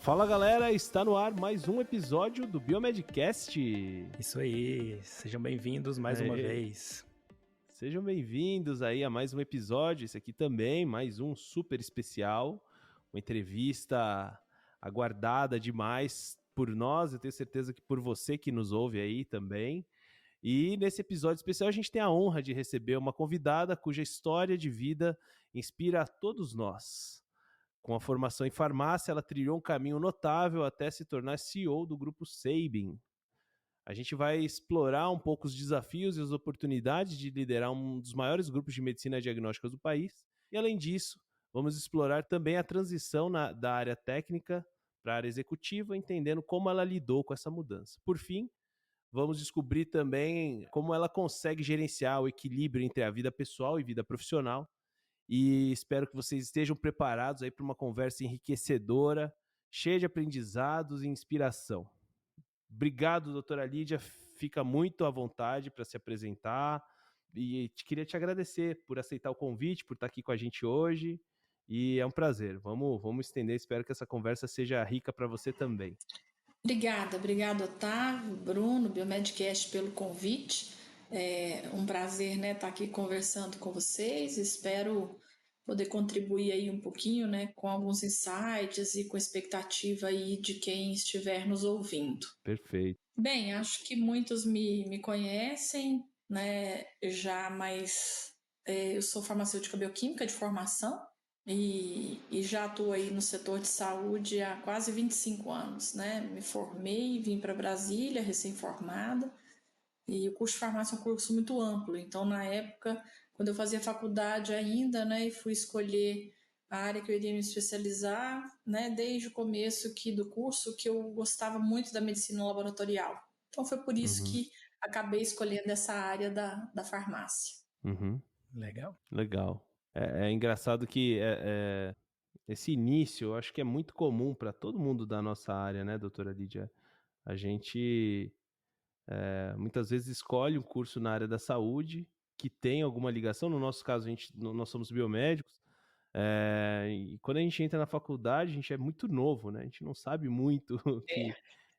Fala galera, está no ar mais um episódio do Biomedcast. Isso aí, sejam bem-vindos mais uma vez. Sejam bem-vindos aí a mais um episódio, esse aqui também, mais um super especial, uma entrevista aguardada demais por nós, eu tenho certeza que por você que nos ouve aí também. E nesse episódio especial a gente tem a honra de receber uma convidada cuja história de vida inspira a todos nós. Com a formação em farmácia, ela trilhou um caminho notável até se tornar CEO do Grupo Sabin. A gente vai explorar um pouco os desafios e as oportunidades de liderar um dos maiores grupos de medicina diagnóstica do país. E, além disso, vamos explorar também a transição da área técnica para a área executiva, entendendo como ela lidou com essa mudança. Por fim, vamos descobrir também como ela consegue gerenciar o equilíbrio entre a vida pessoal e vida profissional. E espero que vocês estejam preparados aí para uma conversa enriquecedora, cheia de aprendizados e inspiração. Obrigado, doutora Lídia. Fica muito à vontade para se apresentar. E queria te agradecer por aceitar o convite, por estar aqui com a gente hoje. E é um prazer. Vamos estender. Espero que essa conversa seja rica para você também. Obrigado, Otávio, Bruno, Biomedcast, pelo convite. É um prazer, né, estar aqui conversando com vocês. Espero poder contribuir aí um pouquinho, né, com alguns insights e com expectativa aí de quem estiver nos ouvindo. Perfeito. Bem, acho que muitos me conhecem, né, já, mas eu sou farmacêutica bioquímica de formação. E já atuo aí no setor de saúde há quase 25 anos, né? Me formei, vim para Brasília, recém-formada, e o curso de farmácia é um curso muito amplo. Então, na época, quando eu fazia faculdade ainda, né, e fui escolher a área que eu iria me especializar, né, desde o começo do curso, que eu gostava muito da medicina laboratorial. Então, foi por isso que acabei escolhendo essa área da farmácia. Legal. É engraçado que esse início, eu acho que é muito comum para todo mundo da nossa área, né, doutora Lídia? A gente muitas vezes escolhe um curso na área da saúde que tem alguma ligação. No nosso caso, nós somos biomédicos. E quando a gente entra na faculdade, a gente é muito novo, né? A gente não sabe muito o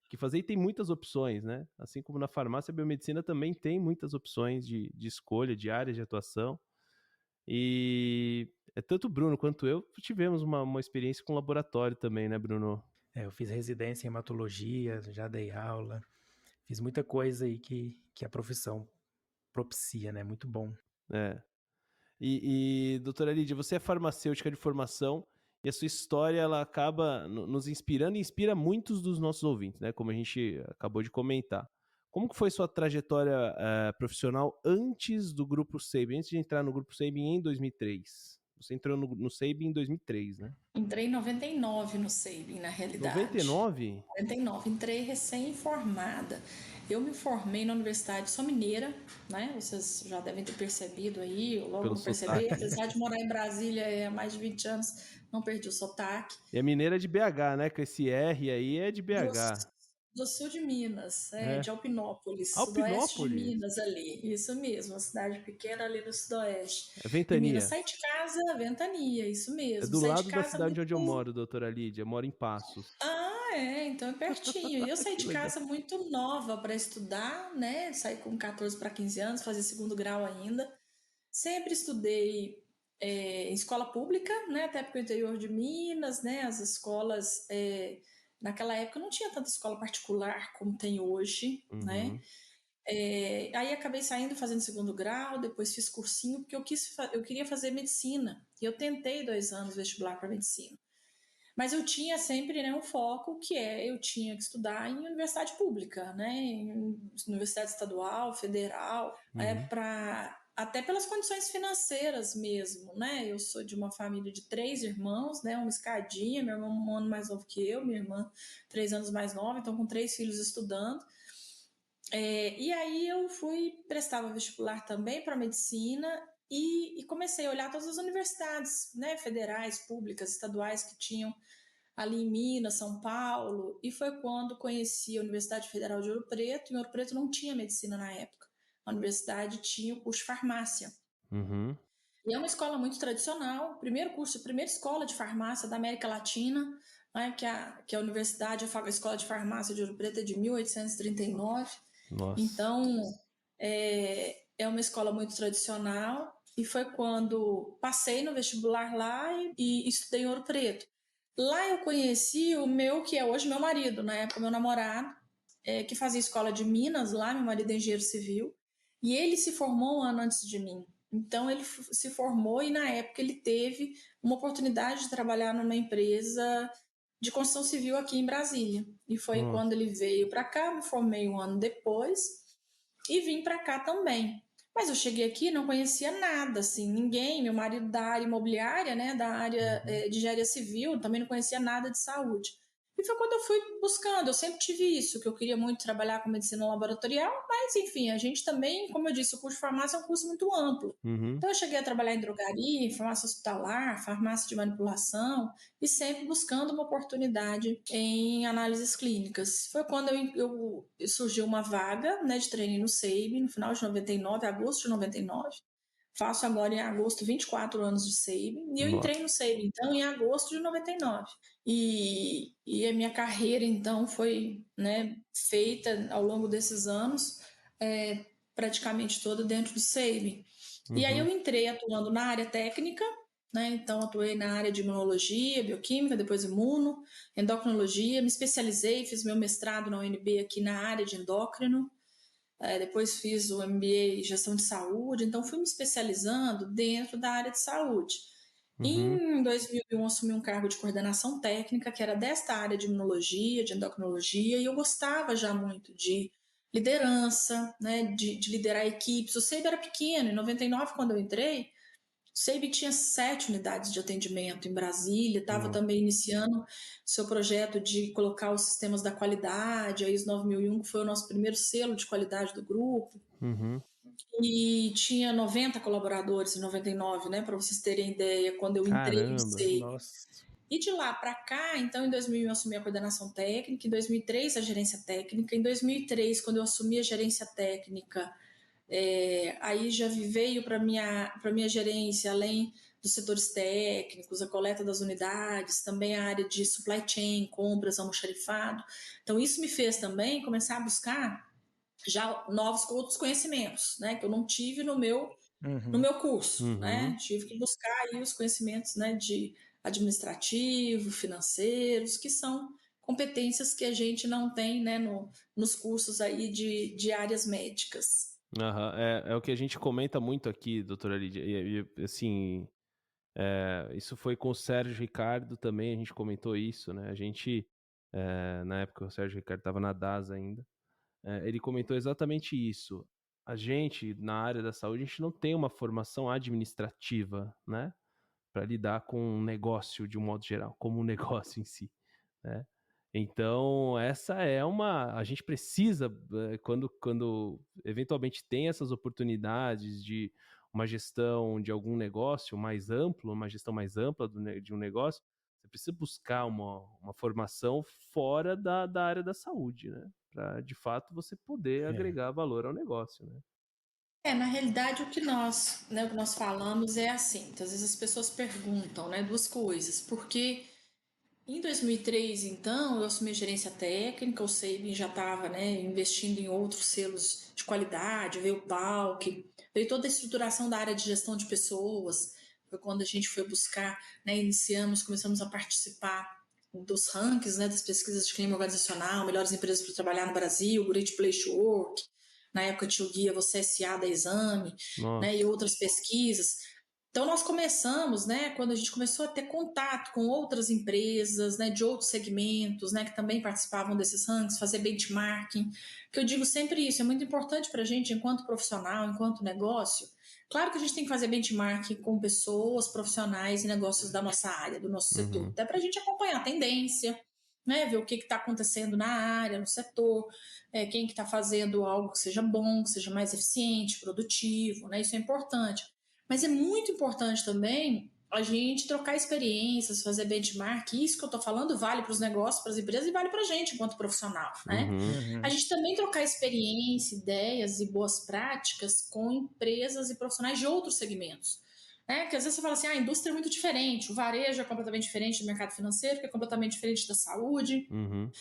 que fazer e tem muitas opções, né? Assim como na farmácia, a biomedicina também tem muitas opções de escolha, de áreas de atuação. E tanto o Bruno quanto eu tivemos uma experiência com laboratório também, né, Bruno? Eu fiz residência em hematologia, já dei aula, fiz muita coisa aí que a profissão propicia, né? Muito bom. E doutora Lídia, você é farmacêutica de formação e a sua história ela acaba nos inspirando e inspira muitos dos nossos ouvintes, né? Como a gente acabou de comentar. Como que foi sua trajetória profissional antes do Grupo Sabin, antes de entrar no Grupo Sabin em 2003? Você entrou no Sabin em 2003, né? Entrei em 99 no Sabin, na realidade. 99? 99, entrei recém-formada. Eu me formei na Universidade, sou mineira, né? Vocês já devem ter percebido aí, eu logo percebi, apesar de morar em Brasília há mais de 20 anos, não perdi o sotaque. E a mineira é de BH, né? Com esse R aí é de BH. Do sul de Minas, de Alpinópolis, Alpinópolis? sudoeste de Minas ali, isso mesmo, uma cidade pequena ali no sudoeste. É Ventania. De Minas, saí de casa, Ventania, isso mesmo. É do saí lado de da casa cidade onde eu moro, doutora Lídia, eu moro em Passos. Então é pertinho. E eu saí de legal. casa muito nova para estudar, né? Saí com 14 para 15 anos, fazia segundo grau ainda. Sempre estudei em escola pública, né? Até porque o interior de Minas, né? As escolas naquela época não tinha tanta escola particular como tem hoje, né? Aí acabei saindo fazendo segundo grau, depois fiz cursinho porque eu queria fazer medicina. E eu tentei 2 anos vestibular para medicina. Mas eu tinha sempre, né, um foco que eu tinha que estudar em universidade pública, né, em universidade estadual, federal, até pelas condições financeiras mesmo, né. Eu sou de uma família de 3 irmãos, né, uma escadinha, meu irmão 1 ano mais novo que eu, minha irmã 3 anos mais nova, então com 3 filhos estudando. E aí eu prestava vestibular também para medicina e comecei a olhar todas as universidades, né, federais, públicas, estaduais que tinham ali em Minas, São Paulo, e foi quando conheci a Universidade Federal de Ouro Preto, e em Ouro Preto não tinha medicina na época. A universidade tinha o curso de farmácia. E é uma escola muito tradicional, primeira escola de farmácia da América Latina, né, que a universidade, a Escola de Farmácia de Ouro Preto é de 1839. Nossa. Então, é uma escola muito tradicional, e foi quando passei no vestibular lá e estudei em Ouro Preto. Lá eu conheci o meu, que é hoje meu marido, na época meu namorado, que fazia escola de Minas lá, meu marido é engenheiro civil, e ele se formou um ano antes de mim. Então ele se formou e na época ele teve uma oportunidade de trabalhar numa empresa de construção civil aqui em Brasília. E foi quando ele veio para cá, me formei um ano depois e vim para cá também. Mas eu cheguei aqui e não conhecia nada, assim, ninguém. Meu marido da área imobiliária, né, da área de engenharia civil, também não conhecia nada de saúde. E foi quando eu fui buscando, eu sempre tive isso, que eu queria muito trabalhar com medicina laboratorial, mas enfim, a gente também, como eu disse, o curso de farmácia é um curso muito amplo. Então eu cheguei a trabalhar em drogaria, em farmácia hospitalar, farmácia de manipulação, e sempre buscando uma oportunidade em análises clínicas. Foi quando surgiu uma vaga, né, de trainee no SEIB, no final de 99, agosto de 99. Faço agora em agosto 24 anos de SEIB, e eu entrei no SEIB, então, em agosto de 99. E a minha carreira, então, foi, né, feita ao longo desses anos, praticamente toda dentro do SEIB. E aí eu entrei atuando na área técnica, né, então atuei na área de imunologia, bioquímica, depois imuno, endocrinologia, me especializei, fiz meu mestrado na UNB aqui na área de endócrino, depois fiz o MBA em gestão de saúde, então fui me especializando dentro da área de saúde. Em 2001 assumi um cargo de coordenação técnica, que era desta área de imunologia, de endocrinologia, e eu gostava já muito de liderança, né, de liderar equipes. O SEIB era pequeno, em 99, quando eu entrei, o SEIB tinha 7 unidades de atendimento em Brasília, estava também iniciando seu projeto de colocar os sistemas da qualidade, a ISO 9001, que foi o nosso primeiro selo de qualidade do grupo. E tinha 90 colaboradores em 99, né, para vocês terem ideia, quando eu entrei no SEIB. E de lá para cá, então em 2001 eu assumi a coordenação técnica, em 2003 a gerência técnica, em 2003, quando eu assumi a gerência técnica, aí já veio para minha gerência, além dos setores técnicos, a coleta das unidades, também a área de supply chain, compras, almoxarifado. Então isso me fez também começar a buscar já outros conhecimentos, né, que eu não tive no meu curso, né? Tive que buscar aí os conhecimentos, né, de administrativo, financeiros, que são competências que a gente não tem, né, nos cursos aí de áreas médicas. É o que a gente comenta muito aqui, doutora Lídia, e assim, isso foi com o Sérgio Ricardo também, a gente comentou isso, né, a gente, na época o Sérgio Ricardo estava na DAS ainda, ele comentou exatamente isso. A gente, na área da saúde, a gente não tem uma formação administrativa, né, para lidar com um negócio de um modo geral, como um negócio em si, né? Então, essa é a gente precisa, quando eventualmente tem essas oportunidades de uma gestão de algum negócio mais amplo, uma gestão mais ampla de um negócio, você precisa buscar uma formação fora da área da saúde, né? Para, de fato, você poder agregar valor ao negócio, né? Na realidade, o que nós falamos é assim, muitas vezes as pessoas perguntam, né, duas coisas, porque em 2003, então, eu assumi a gerência técnica, o SEIB já estava, né, investindo em outros selos de qualidade, veio o PALC, veio toda a estruturação da área de gestão de pessoas, foi quando a gente foi buscar, né, começamos a participar dos rankings, né, das pesquisas de clima organizacional, melhores empresas para trabalhar no Brasil, Great Place to Work, na época tinha o guia Você S.A. da Exame, né, e outras pesquisas. Então nós começamos, né, quando a gente começou a ter contato com outras empresas, né, de outros segmentos, né, que também participavam desses rankings, fazer benchmarking, que eu digo sempre isso, é muito importante para a gente enquanto profissional, enquanto negócio. Claro que a gente tem que fazer benchmarking com pessoas profissionais e negócios da nossa área, do nosso setor, até para a gente acompanhar a tendência, né, ver o que está acontecendo na área, no setor, quem que está fazendo algo que seja bom, que seja mais eficiente, produtivo, né, isso é importante. Mas é muito importante também a gente trocar experiências, fazer benchmark. Isso que eu estou falando vale para os negócios, para as empresas e vale para a gente enquanto profissional, né? A gente também trocar experiência, ideias e boas práticas com empresas e profissionais de outros segmentos. né? Que às vezes você fala assim, a indústria é muito diferente, o varejo é completamente diferente do mercado financeiro, que é completamente diferente da saúde,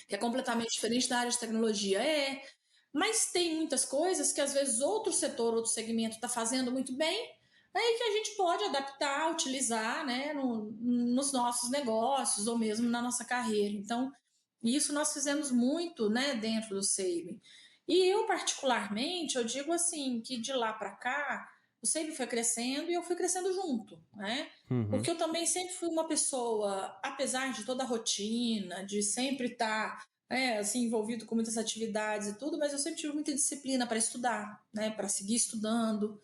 que é completamente diferente da área de tecnologia. Mas tem muitas coisas que às vezes outro setor, outro segmento está fazendo muito bem, e que a gente pode adaptar, utilizar, né, nos nossos negócios ou mesmo na nossa carreira. Então, isso nós fizemos muito, né, dentro do SEIB. E eu, particularmente, eu digo assim, que de lá para cá, o SEIB foi crescendo e eu fui crescendo junto, né? Porque eu também sempre fui uma pessoa, apesar de toda a rotina, de sempre estar assim, envolvido com muitas atividades e tudo, mas eu sempre tive muita disciplina para estudar, né? Para seguir estudando,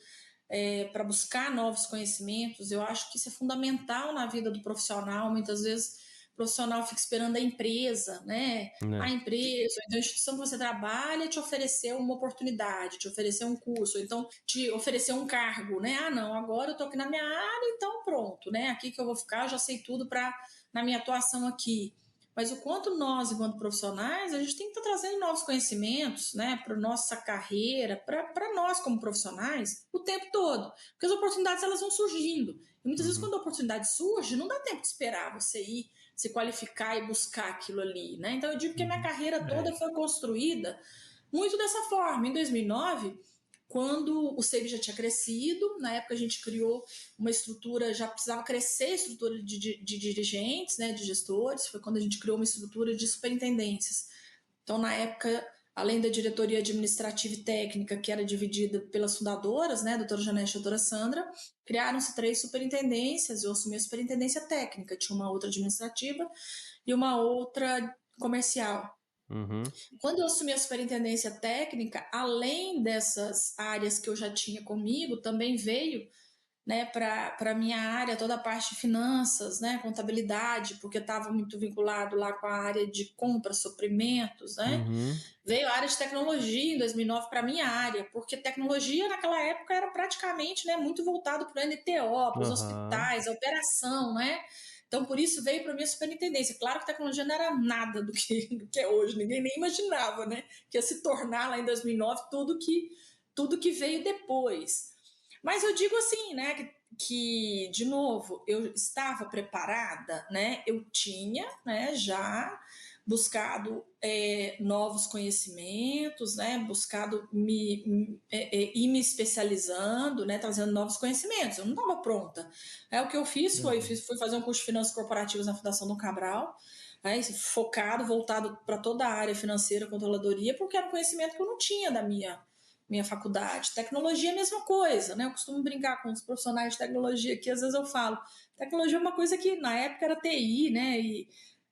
para buscar novos conhecimentos. Eu acho que isso é fundamental na vida do profissional. Muitas vezes o profissional fica esperando a empresa, né? A empresa, então a instituição que você trabalha te oferecer uma oportunidade, te oferecer um curso, ou então te oferecer um cargo, né? Ah, não, agora eu estou aqui na minha área, então pronto, né? Aqui que eu vou ficar, eu já sei tudo na minha atuação aqui. Mas o quanto nós, enquanto profissionais, a gente tem que estar trazendo novos conhecimentos, né, para nossa carreira, para nós como profissionais, o tempo todo. Porque as oportunidades elas vão surgindo. E muitas vezes, quando a oportunidade surge, não dá tempo de esperar você ir se qualificar e buscar aquilo ali, né? Então, eu digo que a minha carreira toda foi construída muito dessa forma. Em 2009, quando o SEIB já tinha crescido, na época a gente criou uma estrutura, já precisava crescer a estrutura de dirigentes, né, de gestores, foi quando a gente criou uma estrutura de superintendências. Então, na época, além da diretoria administrativa e técnica, que era dividida pelas fundadoras, né, a doutora Janete e a doutora Sandra, criaram-se 3 superintendências, eu assumi a superintendência técnica, tinha uma outra administrativa e uma outra comercial. Quando eu assumi a superintendência técnica, além dessas áreas que eu já tinha comigo, também veio, né, para a minha área toda a parte de finanças, né, contabilidade, porque estava muito vinculado lá com a área de compras, suprimentos, né? Veio a área de tecnologia em 2009 para a minha área, porque tecnologia naquela época era praticamente, né, muito voltado para o NTO, para os hospitais, a operação, né? Então, por isso veio para a minha superintendência. Claro que a tecnologia não era nada do que é hoje, ninguém nem imaginava, né, que ia se tornar lá em 2009 tudo que veio depois. Mas eu digo assim, né, que de novo, eu estava preparada, né, eu tinha, né, já buscado novos conhecimentos, né, buscado ir me especializando, né, trazendo novos conhecimentos. Eu não estava pronta. O que eu fiz fui fazer um curso de finanças corporativas na Fundação Dom Cabral, focado, voltado para toda a área financeira, controladoria, porque era um conhecimento que eu não tinha da minha faculdade. Tecnologia é a mesma coisa, né? Eu costumo brincar com os profissionais de tecnologia que às vezes eu falo, tecnologia é uma coisa que na época era TI, né?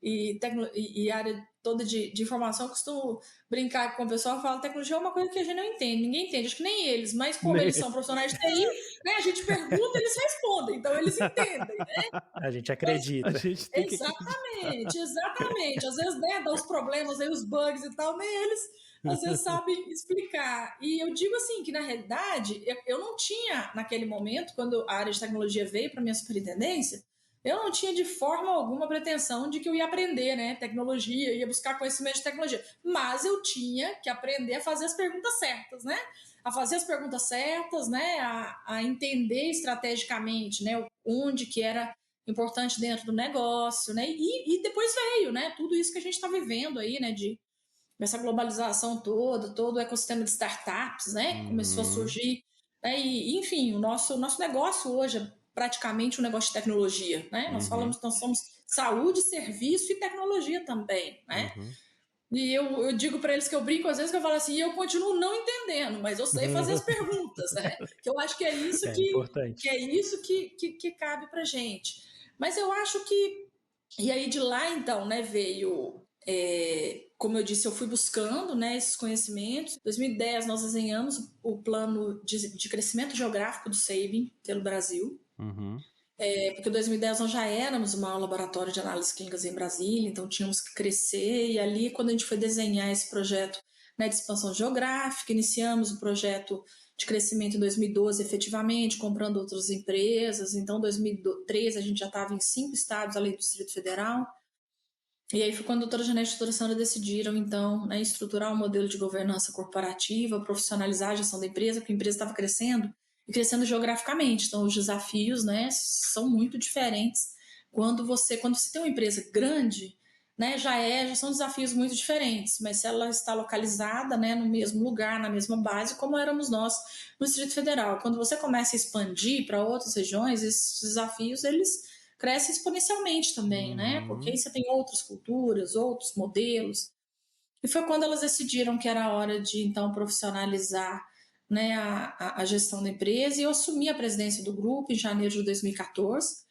E área toda de informação, eu costumo brincar com o pessoal e falo, tecnologia é uma coisa que a gente não entende, ninguém entende, acho que nem eles, mas como eles são profissionais de TI, né, a gente pergunta, eles respondem, então eles entendem, né? A gente acredita. A gente tem exatamente. Às vezes, né, dá os problemas aí, os bugs e tal, nem eles às vezes sabem explicar. E eu digo assim, que na realidade, eu não tinha, naquele momento, quando a área de tecnologia veio para minha superintendência, eu não tinha de forma alguma pretensão de que eu ia aprender, né, tecnologia, ia buscar conhecimento de tecnologia. Mas eu tinha que aprender a fazer as perguntas certas, né? A fazer as perguntas certas, né? A entender estrategicamente, né? Onde que era importante dentro do negócio, né? E depois veio, né? Tudo isso que a gente está vivendo aí, né? Essa globalização toda, todo o ecossistema de startups, né? Começou a surgir, né? E enfim, o nosso negócio hoje é praticamente um negócio de tecnologia, né? Nós somos saúde, serviço e tecnologia também, né? E eu digo para eles que eu brinco às vezes que eu falo assim, eu continuo não entendendo, mas eu sei fazer as perguntas, né? Que eu acho que é isso que cabe para gente. Mas eu acho que e aí de lá então, né, veio como eu disse, eu fui buscando, né, esses conhecimentos. Em 2010 nós desenhamos o plano de crescimento geográfico do SEIB pelo Brasil. Porque em 2010 nós já éramos um maior laboratório de análises clínicas em Brasília, então tínhamos que crescer, e ali quando a gente foi desenhar esse projeto, né, de expansão geográfica, iniciamos o projeto de crescimento em 2012 efetivamente, comprando outras empresas, então em 2013 a gente já estava em 5 estados além do Distrito Federal, e aí foi quando a doutora Janete e a doutora Sandra decidiram, então, né, estruturar um modelo de governança corporativa, profissionalizar a gestão da empresa, porque a empresa estava crescendo, e crescendo geograficamente. Então, os desafios, né, são muito diferentes. Quando você tem uma empresa grande, né, já são desafios muito diferentes, mas se ela está localizada, né, no mesmo lugar, na mesma base, como éramos nós no Distrito Federal. Quando você começa a expandir para outras regiões, esses desafios, eles crescem exponencialmente também, né, porque aí você tem outras culturas, outros modelos. E foi quando elas decidiram que era a hora de, então, profissionalizar, né, a gestão da empresa, e eu assumi a presidência do grupo em janeiro de 2014.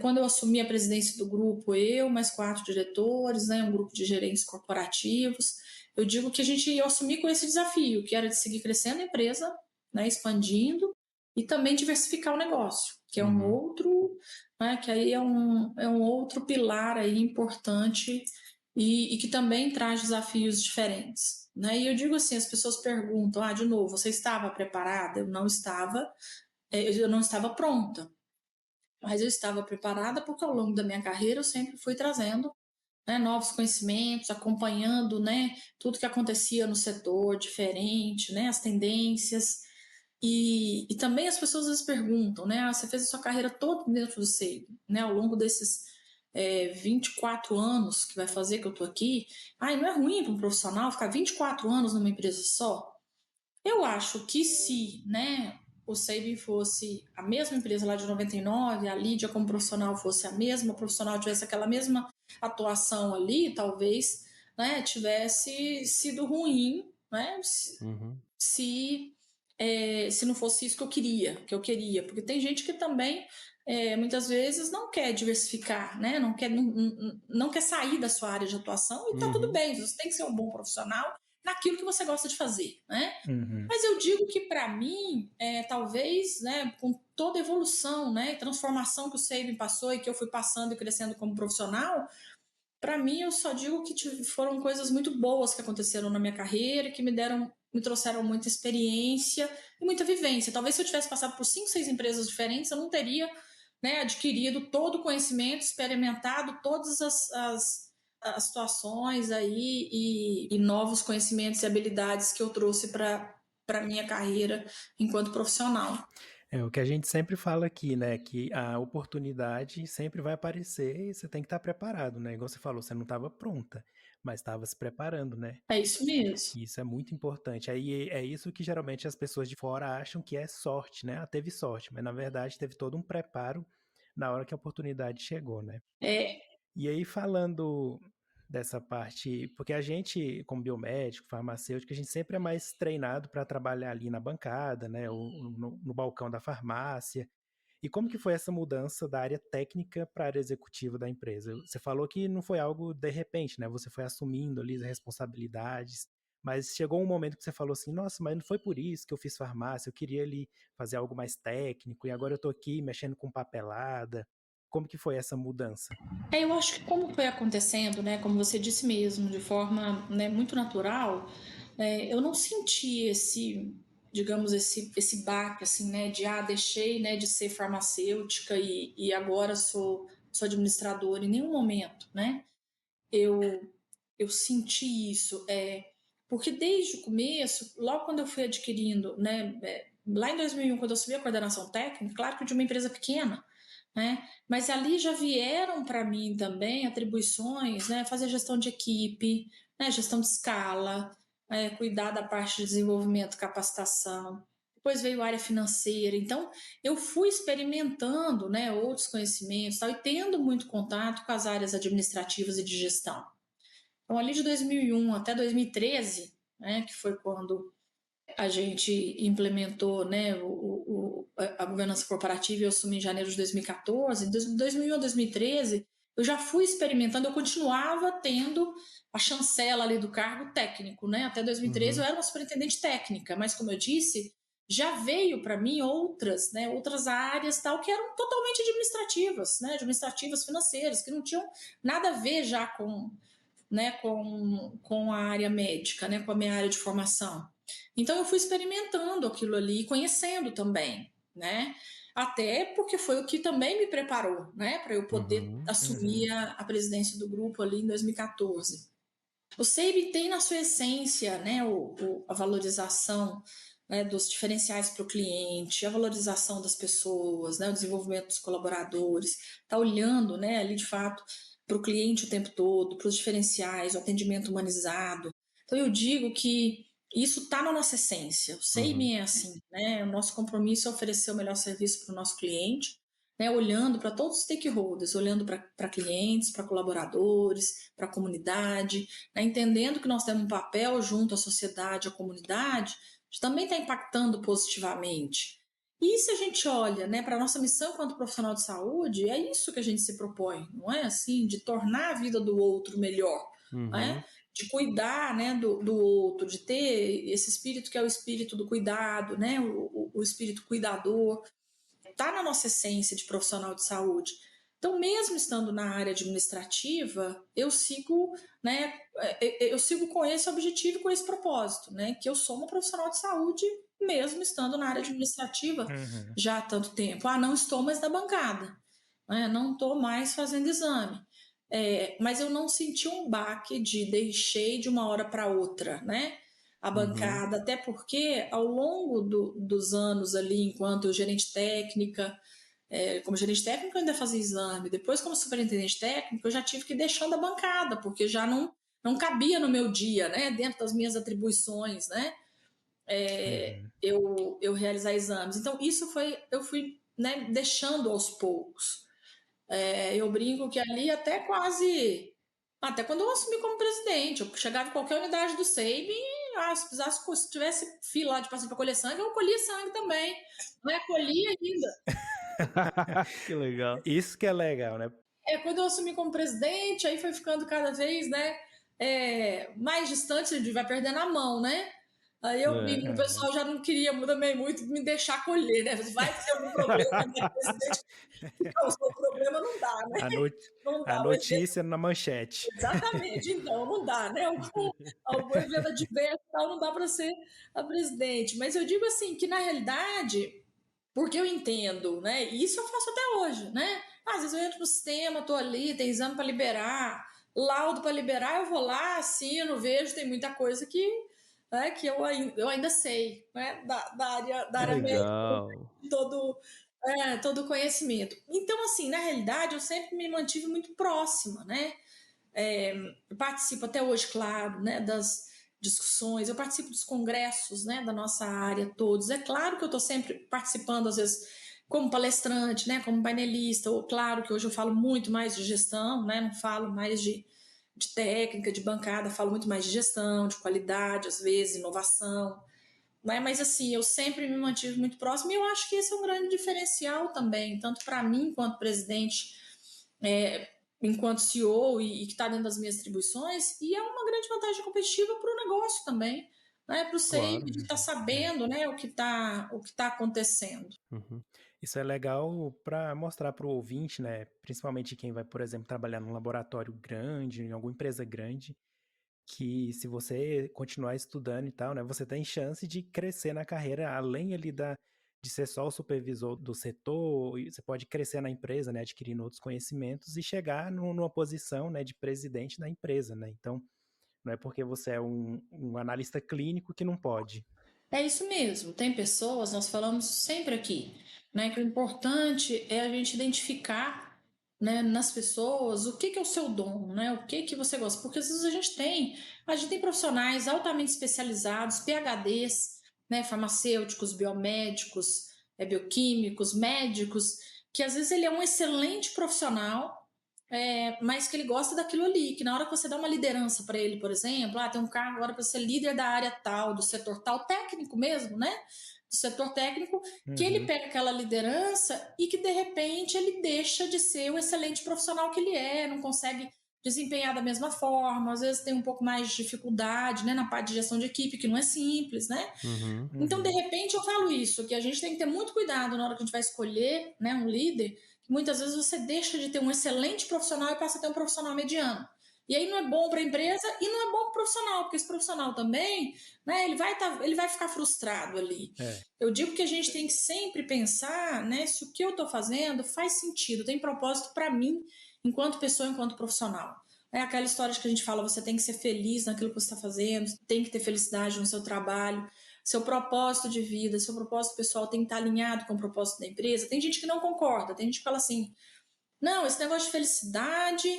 Quando eu assumi a presidência do grupo, eu, mais 4 diretores, né, um grupo de gerentes corporativos, eu digo que eu assumi com esse desafio, que era de seguir crescendo a empresa, né, expandindo, e também diversificar o negócio, que é um outro, né, que aí é um outro pilar aí importante e que também traz desafios diferentes. Né? E eu digo assim, as pessoas perguntam, de novo, você estava preparada? Eu não estava pronta. Mas eu estava preparada porque ao longo da minha carreira eu sempre fui trazendo, né, novos conhecimentos, acompanhando, né, tudo que acontecia no setor diferente, né, as tendências. E também as pessoas às vezes perguntam, né, você fez a sua carreira toda dentro do SEIB, né, ao longo desses 24 anos que vai fazer que eu estou aqui. Não é ruim para um profissional ficar 24 anos numa empresa só? Eu acho que se, né, o Sabin fosse a mesma empresa lá de 99, a Lídia como profissional fosse a mesma, o profissional tivesse aquela mesma atuação ali, talvez, né, tivesse sido ruim, né, se não fosse isso que eu queria, porque tem gente que também muitas vezes não quer diversificar, né, não quer sair da sua área de atuação, e tá tudo bem, você tem que ser um bom profissional naquilo que você gosta de fazer, né? Mas eu digo que para mim, talvez, né, com toda a evolução, né, e transformação que o Sabin passou e que eu fui passando e crescendo como profissional, para mim eu só digo que foram coisas muito boas que aconteceram na minha carreira, que me trouxeram muita experiência e muita vivência. Talvez se eu tivesse passado por 5, 6 empresas diferentes, eu não teria, né, adquirido todo o conhecimento, experimentado todas as situações aí e novos conhecimentos e habilidades que eu trouxe para a minha carreira enquanto profissional. É o que a gente sempre fala aqui, né? Que a oportunidade sempre vai aparecer e você tem que estar preparado, né? Igual você falou, você não estava pronta, mas estava se preparando, né? É isso mesmo. Isso é muito importante. Aí é isso que geralmente as pessoas de fora acham que é sorte, né? Teve sorte, mas na verdade teve todo um preparo na hora que a oportunidade chegou, né? E aí falando dessa parte, porque a gente, como biomédico, farmacêutico, a gente sempre é mais treinado para trabalhar ali na bancada, né, ou no balcão da farmácia. E como que foi essa mudança da área técnica para a área executiva da empresa? Você falou que não foi algo de repente, né? Você foi assumindo ali as responsabilidades, mas chegou um momento que você falou assim, nossa, mas não foi por isso que eu fiz farmácia, eu queria ali fazer algo mais técnico e agora eu tô aqui mexendo com papelada. Como que foi essa mudança? Eu acho que como foi acontecendo, né, como você disse mesmo, de forma, né, muito natural, eu não senti digamos, esse baque, assim, né, deixei, né, de ser farmacêutica e agora sou administradora, em nenhum momento, né, eu senti isso, porque desde o começo, logo quando eu fui adquirindo, né, lá em 2001, quando eu assumi a coordenação técnica, claro que de uma empresa pequena, né? Mas ali já vieram para mim também atribuições, né? Fazer gestão de equipe, né? Gestão de escala, cuidar da parte de desenvolvimento, capacitação. Depois veio a área financeira. Então, eu fui experimentando, né, outros conhecimentos, tal, e tendo muito contato com as áreas administrativas e de gestão. Então, ali de 2001 até 2013, né, que foi quando a gente implementou, né, a governança corporativa, eu assumi em janeiro de 2014. De 2001 a 2013, eu já fui experimentando, eu continuava tendo a chancela ali do cargo técnico, né? Até 2013 eu era uma superintendente técnica, mas como eu disse, já veio para mim outras áreas tal que eram totalmente administrativas, né? Administrativas, financeiras, que não tinham nada a ver já com a área médica, né? Com a minha área de formação. Então eu fui experimentando aquilo ali, conhecendo também, né? Até porque foi o que também me preparou, né? Para eu poder assumir a presidência do grupo ali em 2014. O SEIB tem na sua essência, né? A valorização, né, dos diferenciais para o cliente, a valorização das pessoas, né, o desenvolvimento dos colaboradores, está olhando, né, ali de fato para o cliente o tempo todo, para os diferenciais, o atendimento humanizado. Então eu digo que isso está na nossa essência. O SABME é assim, né? O nosso compromisso é oferecer o melhor serviço para o nosso cliente, né? Olhando para todos os stakeholders, olhando para clientes, para colaboradores, para a comunidade, né? Entendendo que nós temos um papel junto à sociedade, à comunidade, de também estar impactando positivamente. E se a gente olha, né, para a nossa missão enquanto profissional de saúde, é isso que a gente se propõe, não é assim? De tornar a vida do outro melhor, né? De cuidar, né, do outro, de ter esse espírito que é o espírito do cuidado, né, o espírito cuidador, está na nossa essência de profissional de saúde. Então, mesmo estando na área administrativa, eu sigo, né, eu sigo com esse objetivo, com esse propósito, né, que eu sou uma profissional de saúde, mesmo estando na área administrativa já há tanto tempo. Não estou mais na bancada, né, não estou mais fazendo exame. Mas eu não senti um baque de deixei de uma hora para outra, né? A bancada, até porque ao longo dos anos ali, enquanto gerente técnica, como gerente técnica eu ainda fazia exame, depois como superintendente técnico eu já tive que ir deixando a bancada, porque já não cabia no meu dia, né? Dentro das minhas atribuições, né? Eu realizar exames. Então isso eu fui, né, deixando aos poucos. Eu brinco que ali até quando eu assumi como presidente, eu chegava em qualquer unidade do SABME, se tivesse fila lá de paciente para colher sangue, eu colhia sangue também. Não é colhia ainda. Que legal. Isso que é legal, né? Quando eu assumi como presidente, aí foi ficando cada vez, né, mais distante, a gente vai perdendo a mão, né? Aí eu brinco, o pessoal já não queria também muito me deixar colher, né? Vai ter algum problema, né, presidente? Não, o problema não dá, né? A notícia na manchete. Exatamente, então não dá, né? Algum evento adverso tal, não dá para ser a presidente. Mas eu digo assim, que na realidade, porque eu entendo, né? E isso eu faço até hoje, né? Às vezes eu entro no sistema, tô ali, tem exame para liberar, laudo para liberar, eu vou lá, assino, vejo, tem muita coisa que eu ainda sei, né? Da área médica, todo o conhecimento. Então, assim, na realidade, eu sempre me mantive muito próxima, né? Participo até hoje, claro, né, das discussões, eu participo dos congressos, né, da nossa área todos. É claro que eu estou sempre participando, às vezes, como palestrante, né, como painelista, ou claro que hoje eu falo muito mais de gestão, né, não falo mais de técnica, de bancada, falo muito mais de gestão, de qualidade, às vezes, inovação. Né? Mas assim, eu sempre me mantive muito próximo e eu acho que esse é um grande diferencial também, tanto para mim enquanto presidente, enquanto CEO e que está dentro das minhas atribuições, e é uma grande vantagem competitiva para o negócio também, né? Para o SABME, de estar sabendo, né, o que tá acontecendo. Isso é legal para mostrar para o ouvinte, né, principalmente quem vai, por exemplo, trabalhar num laboratório grande, em alguma empresa grande, que se você continuar estudando e tal, né, você tem chance de crescer na carreira, além ali de ser só o supervisor do setor, e você pode crescer na empresa, né, adquirindo outros conhecimentos e chegar numa posição, né, de presidente da empresa, né, então não é porque você é um analista clínico que não pode. É isso mesmo, tem pessoas, nós falamos sempre aqui, né, que o importante é a gente identificar, né, nas pessoas o que é o seu dom, né, o que você gosta, porque às vezes a gente tem profissionais altamente especializados, PhDs, né, farmacêuticos, biomédicos, bioquímicos, médicos, que às vezes ele é um excelente profissional, mas que ele gosta daquilo ali, que na hora que você dá uma liderança para ele, por exemplo, tem um cargo agora para ser líder da área tal, do setor tal, técnico mesmo, né? Do setor técnico, que ele pega aquela liderança e que de repente ele deixa de ser o excelente profissional que ele não consegue desempenhar da mesma forma, às vezes tem um pouco mais de dificuldade, né, na parte de gestão de equipe, que não é simples, né? Então, de repente, eu falo isso, que a gente tem que ter muito cuidado na hora que a gente vai escolher, né, um líder. Muitas vezes você deixa de ter um excelente profissional e passa a ter um profissional mediano. E aí não é bom para a empresa e não é bom para o profissional, porque esse profissional também, né, ele vai ficar frustrado ali. Eu digo que a gente tem que sempre pensar, né, se o que eu estou fazendo faz sentido, tem propósito para mim, enquanto pessoa, enquanto profissional. É aquela história que a gente fala, você tem que ser feliz naquilo que você está fazendo, tem que ter felicidade no seu trabalho. seu propósito de vida, seu propósito pessoal tem que estar alinhado com o propósito da empresa. Tem gente que não concorda, tem gente que fala assim, não, esse negócio de felicidade,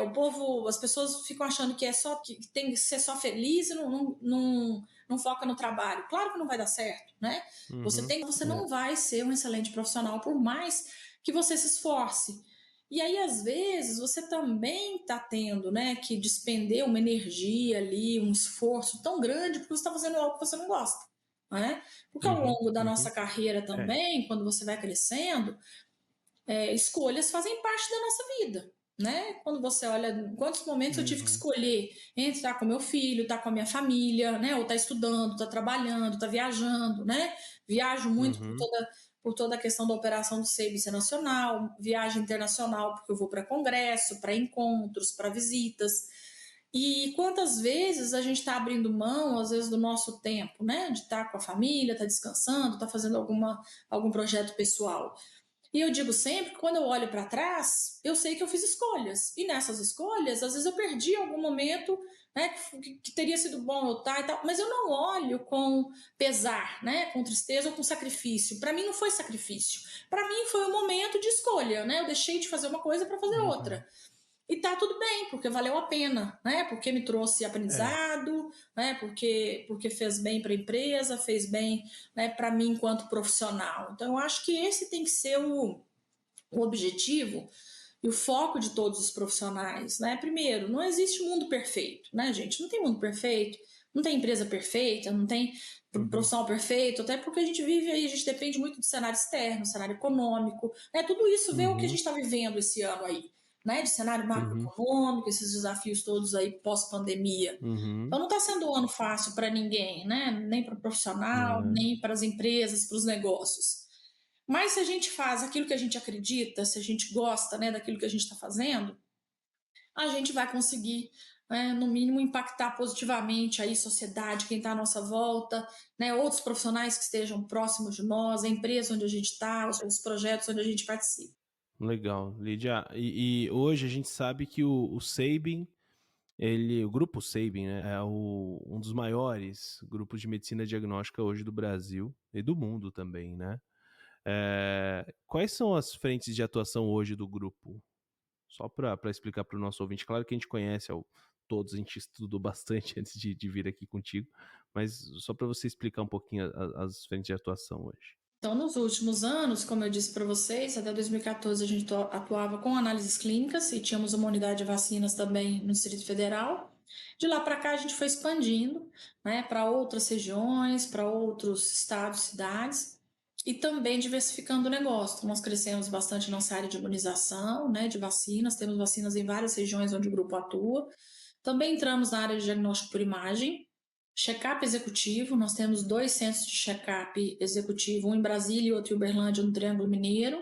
o povo, as pessoas ficam achando que que tem que ser só feliz e não foca no trabalho. Claro que não vai dar certo, né? Você não vai ser um excelente profissional por mais que você se esforce. E aí, às vezes, você também está tendo, né, que despender uma energia ali, um esforço tão grande porque você está fazendo algo que você não gosta, né? Porque ao longo da nossa carreira também, quando você vai crescendo, escolhas fazem parte da nossa vida, né? Quando você olha, em quantos momentos eu tive que escolher entre estar com meu filho, estar com a minha família, né? Ou estar estudando, estar trabalhando, estar viajando, né? Viajo muito por toda a questão da operação do CIBC nacional, viagem internacional, porque eu vou para congresso, para encontros, para visitas. E quantas vezes a gente está abrindo mão, às vezes, do nosso tempo, né? De estar com a família, estar descansando, estar fazendo algum projeto pessoal. E eu digo sempre que quando eu olho para trás, eu sei que eu fiz escolhas. E nessas escolhas, às vezes eu perdi algum momento, né, que teria sido bom eu estar e tal, mas eu não olho com pesar, né, com tristeza ou com sacrifício. Para mim não foi sacrifício. Para mim foi um momento de escolha, né? Eu deixei de fazer uma coisa para fazer outra. E tá tudo bem, porque valeu a pena, né? Porque me trouxe aprendizado, né? Porque fez bem para a empresa, fez bem, né, para mim enquanto profissional. Então, eu acho que esse tem que ser o objetivo e o foco de todos os profissionais, né? Primeiro, não existe mundo perfeito, né, gente? Não tem mundo perfeito, não tem empresa perfeita, não tem profissional perfeito, até porque a gente vive aí, a gente depende muito do cenário externo, cenário econômico, né? Tudo isso vê o que a gente está vivendo esse ano aí, né? De cenário macroeconômico, esses desafios todos aí pós-pandemia. Então não está sendo um ano fácil para ninguém, né? Nem para o profissional, nem para as empresas, para os negócios. Mas se a gente faz aquilo que a gente acredita, se a gente gosta, né, daquilo que a gente está fazendo, a gente vai conseguir, né, no mínimo, impactar positivamente aí a sociedade, quem está à nossa volta, né, outros profissionais que estejam próximos de nós, a empresa onde a gente está, os projetos onde a gente participa. Legal, Lídia. E hoje a gente sabe que o Sabin, o grupo Sabin, né, é um dos maiores grupos de medicina diagnóstica hoje do Brasil e do mundo também, né? Quais são as frentes de atuação hoje do grupo? Só para explicar para o nosso ouvinte. Claro que a gente conhece todos, a gente estudou bastante antes de vir aqui contigo, mas só para você explicar um pouquinho as frentes de atuação hoje. Então, nos últimos anos, como eu disse para vocês, até 2014 a gente atuava com análises clínicas e tínhamos uma unidade de vacinas também no Distrito Federal. De lá para cá a gente foi expandindo, né, para outras regiões, para outros estados, cidades, e também diversificando o negócio. Então, nós crescemos bastante nossa área de imunização, né, de vacinas, temos vacinas em várias regiões onde o grupo atua. Também entramos na área de diagnóstico por imagem, check-up executivo, nós temos 2 centros de check-up executivo, um em Brasília e outro em Uberlândia, no Triângulo Mineiro.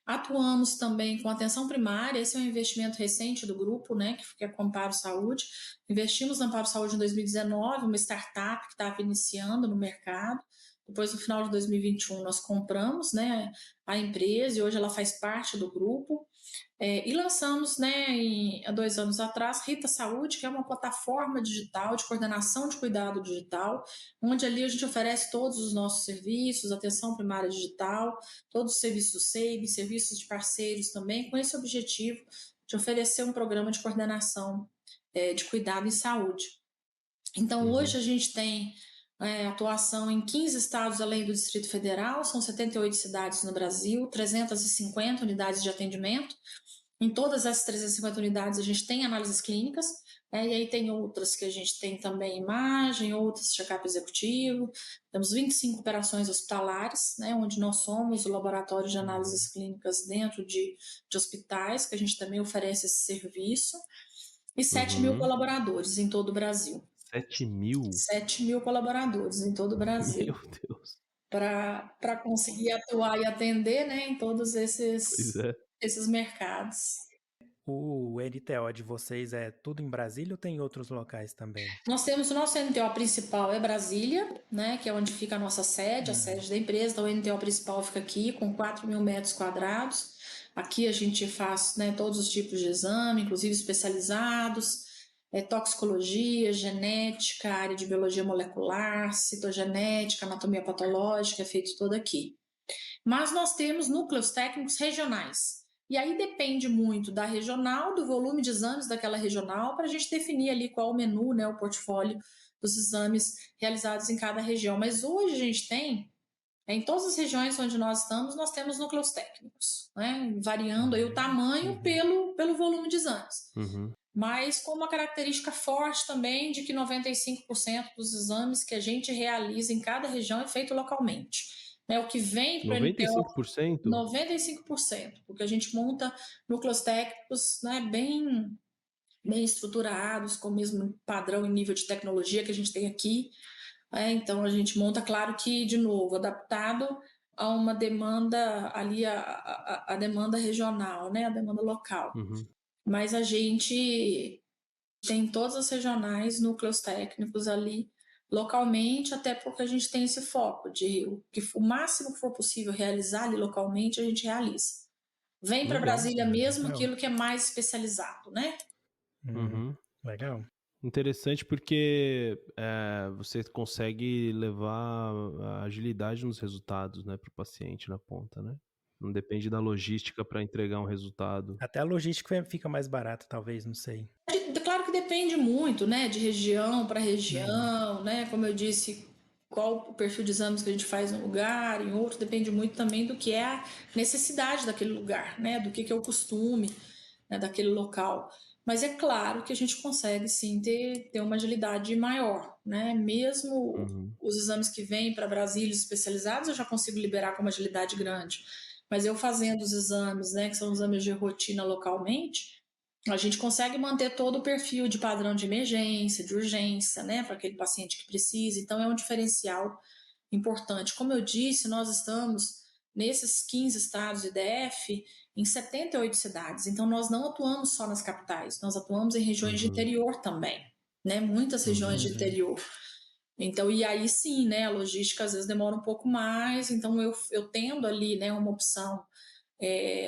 Atuamos também com atenção primária, esse é um investimento recente do grupo, né, que é com Amparo Saúde. Investimos na Amparo Saúde em 2019, uma startup que estava iniciando no mercado. Depois, no final de 2021, nós compramos, né, a empresa e hoje ela faz parte do grupo. E lançamos, né, há 2 anos atrás, Rita Saúde, que é uma plataforma digital de coordenação de cuidado digital, onde ali a gente oferece todos os nossos serviços, atenção primária digital, todos os serviços do SEIB, serviços de parceiros também, com esse objetivo de oferecer um programa de coordenação de cuidado em saúde. Então, hoje a gente tem atuação em 15 estados além do Distrito Federal, são 78 cidades no Brasil, 350 unidades de atendimento. Em todas essas 350 unidades a gente tem análises clínicas, e aí tem outras que a gente tem também imagem, outras check-up executivo, temos 25 operações hospitalares, né, onde nós somos o laboratório de análises clínicas dentro de hospitais, que a gente também oferece esse serviço, e 7 mil colaboradores em todo o Brasil. 7 mil? 7 mil colaboradores em todo o Brasil. Meu Deus. Para conseguir atuar e atender, né, em todos esses mercados. O NTO de vocês é tudo em Brasília ou tem outros locais também? Nós temos o nosso NTO principal é Brasília, né, que é onde fica a nossa sede, a sede da empresa. Então, o NTO principal fica aqui com 4 mil metros quadrados. Aqui a gente faz, né, todos os tipos de exame, inclusive especializados. toxicologia, genética, área de biologia molecular, citogenética, anatomia patológica, é feito todo aqui. Mas nós temos núcleos técnicos regionais. E aí depende muito da regional, do volume de exames daquela regional, para a gente definir ali qual o menu, né, o portfólio dos exames realizados em cada região. Mas hoje a gente tem, em todas as regiões onde nós estamos, nós temos núcleos técnicos, né, variando aí o tamanho pelo volume de exames. Mas com uma característica forte também de que 95% dos exames que a gente realiza em cada região é feito localmente. Né, o que vem para o 95%? 95%, porque a gente monta núcleos técnicos, né, bem estruturados, com o mesmo padrão e nível de tecnologia que a gente tem aqui. Então a gente monta, claro que, de novo, adaptado a uma demanda ali, a demanda regional, né, a demanda local. Mas a gente tem todas as regionais, núcleos técnicos ali localmente, até porque a gente tem esse foco de o máximo que for possível realizar ali localmente, a gente realiza. Vem para Brasília mesmo aquilo que é mais especializado, né? Legal. Interessante porque você consegue levar a agilidade nos resultados, né, para o paciente na ponta, né? Não depende da logística para entregar um resultado. Até a logística fica mais barata, talvez, não sei. Claro que depende muito, né, de região para região, né? Como eu disse, qual o perfil de exames que a gente faz em um lugar, em outro, depende muito também do que é a necessidade daquele lugar, né? Do que é o costume, né, daquele local. Mas é claro que a gente consegue sim ter uma agilidade maior, né? Mesmo os exames que vêm para Brasília especializados, eu já consigo liberar com uma agilidade grande. Mas eu fazendo os exames, né, que são exames de rotina localmente, a gente consegue manter todo o perfil de padrão de emergência, de urgência, né, para aquele paciente que precisa. Então, é um diferencial importante. Como eu disse, nós estamos nesses 15 estados de DF em 78 cidades. Então, nós não atuamos só nas capitais, nós atuamos em regiões de interior também, né, muitas regiões de interior. Então, e aí sim, né, a logística às vezes demora um pouco mais, então eu tendo ali, né, uma opção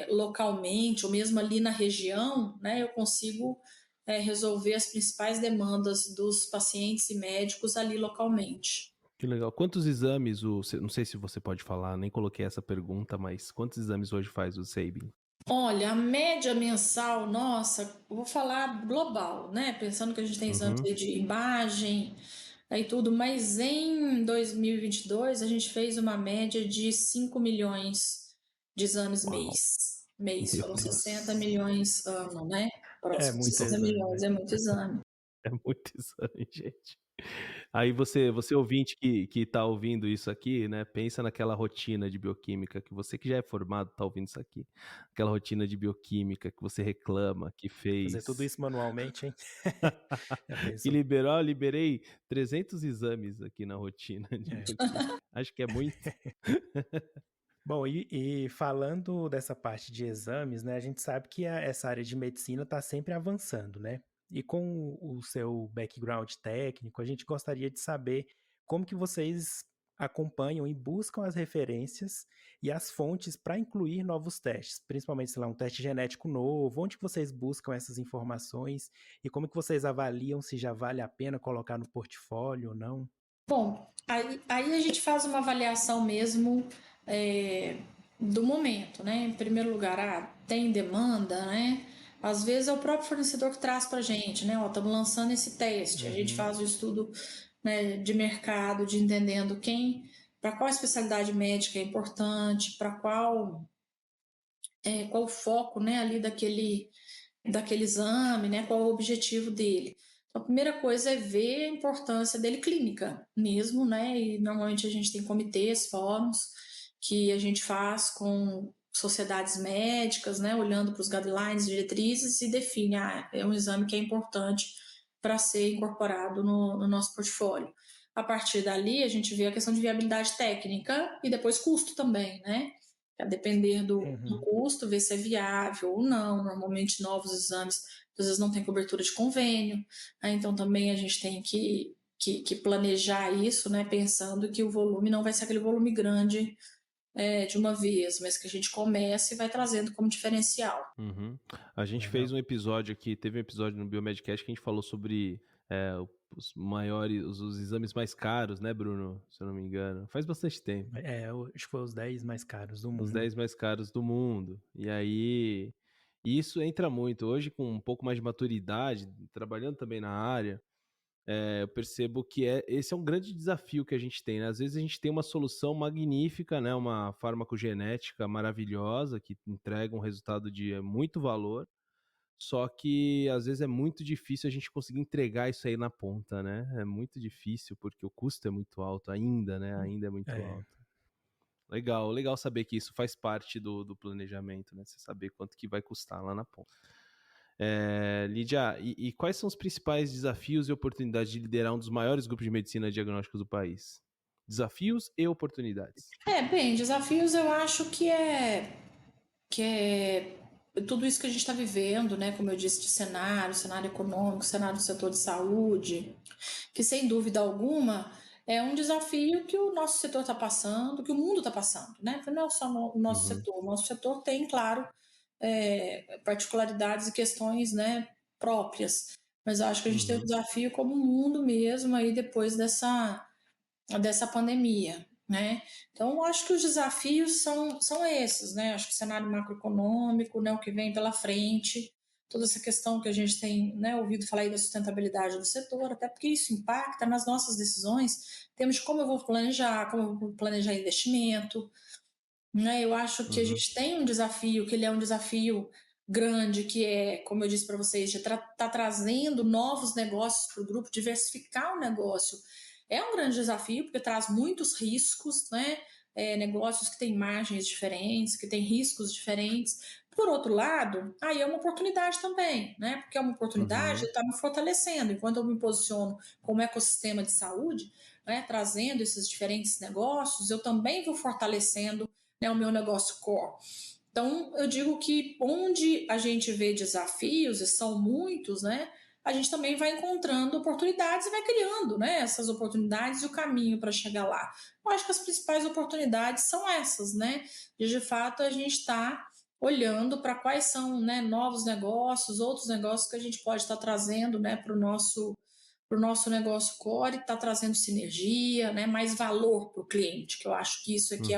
localmente, ou mesmo ali na região, né, eu consigo resolver as principais demandas dos pacientes e médicos ali localmente. Que legal. Quantos exames, não sei se você pode falar, nem coloquei essa pergunta, mas quantos exames hoje faz o Sabin? Olha, a média mensal, nossa, eu vou falar global, né, pensando que a gente tem exames de imagem, aí tudo, mas em 2022 a gente fez uma média de 5 milhões de exames mês. Foram 60 milhões ano, né? Próximo de 60 milhões, é muito exame. É muito exame, gente. Aí você ouvinte que tá ouvindo isso aqui, né, pensa naquela rotina de bioquímica, que você que já é formado tá ouvindo isso aqui, aquela rotina de bioquímica que você reclama, que fez. Fazer tudo isso manualmente, hein? E liberei 300 exames aqui na rotina de bioquímica. Acho que é muito. Bom, e falando dessa parte de exames, né, a gente sabe que essa área de medicina está sempre avançando, né? E com o seu background técnico, a gente gostaria de saber como que vocês acompanham e buscam as referências e as fontes para incluir novos testes, principalmente, sei lá, um teste genético novo, onde que vocês buscam essas informações e como que vocês avaliam se já vale a pena colocar no portfólio ou não? Bom, aí a gente faz uma avaliação mesmo do momento, né? Em primeiro lugar, tem demanda, né? Às vezes é o próprio fornecedor que traz para a gente, né? Estamos lançando esse teste, a gente faz o estudo, né, de mercado, de entendendo para qual especialidade médica é importante, para qual o foco, né, ali daquele exame, né? Qual o objetivo dele. Então, a primeira coisa é ver a importância dele clínica mesmo, né? E normalmente a gente tem comitês, fóruns que a gente faz com sociedades médicas, né? Olhando para os guidelines, diretrizes e define, é um exame que é importante para ser incorporado no nosso portfólio. A partir dali, a gente vê a questão de viabilidade técnica e depois custo também, né? A depender do custo, ver se é viável ou não. Normalmente, novos exames, às vezes, não tem cobertura de convênio. Né? Então, também a gente tem que planejar isso, né? Pensando que o volume não vai ser aquele volume grande de uma vez, mas que a gente comece e vai trazendo como diferencial. A gente fez um episódio aqui, teve um episódio no Biomedcast que a gente falou sobre os maiores, os exames mais caros, né, Bruno? Se eu não me engano. Faz bastante tempo. Acho que foi os 10 mais caros do mundo. Os 10 mais caros do mundo. E aí, isso entra muito. Hoje, com um pouco mais de maturidade, trabalhando também na área, eu percebo que esse é um grande desafio que a gente tem, né? Às vezes a gente tem uma solução magnífica, né? Uma farmacogenética maravilhosa que entrega um resultado de muito valor, só que às vezes é muito difícil a gente conseguir entregar isso aí na ponta, né? É muito difícil porque o custo é muito alto ainda, né? Ainda é muito alto. Legal saber que isso faz parte do planejamento, né? Você saber quanto que vai custar lá na ponta. Lídia, e quais são os principais desafios e oportunidades de liderar um dos maiores grupos de medicina diagnósticos do país? Desafios e oportunidades. Bem, desafios eu acho que é tudo isso que a gente está vivendo, né? Como eu disse, de cenário econômico, cenário do setor de saúde, que sem dúvida alguma é um desafio que o nosso setor está passando, que o mundo está passando, né? Não é só o nosso setor. O nosso setor tem, claro, particularidades e questões, né, próprias. Mas eu acho que a gente tem um desafio como mundo mesmo aí depois dessa pandemia, né? Então, eu acho que os desafios são esses, né? Acho que o cenário macroeconômico, né, o que vem pela frente, toda essa questão que a gente tem, né, ouvido falar aí da sustentabilidade do setor, até porque isso impacta nas nossas decisões, temos de como eu vou planejar, como eu vou planejar investimento, né? Eu acho que a gente tem um desafio, que ele é um desafio grande, que é, como eu disse para vocês, de estar trazendo novos negócios para o grupo, diversificar o negócio. É um grande desafio, porque traz muitos riscos, né? Negócios que têm margens diferentes, que têm riscos diferentes. Por outro lado, aí é uma oportunidade também, né? Porque é uma oportunidade de estar me fortalecendo. Enquanto eu me posiciono como ecossistema de saúde, né, trazendo esses diferentes negócios, eu também vou fortalecendo, né, o meu negócio core. Então, eu digo que onde a gente vê desafios, e são muitos, né, a gente também vai encontrando oportunidades e vai criando, né, essas oportunidades e o caminho para chegar lá. Eu acho que as principais oportunidades são essas, né, de fato a gente está olhando para quais são, né, novos negócios, outros negócios que a gente pode estar trazendo, né, para o nosso negócio core, está trazendo sinergia, né, mais valor para o cliente, que eu acho que isso aqui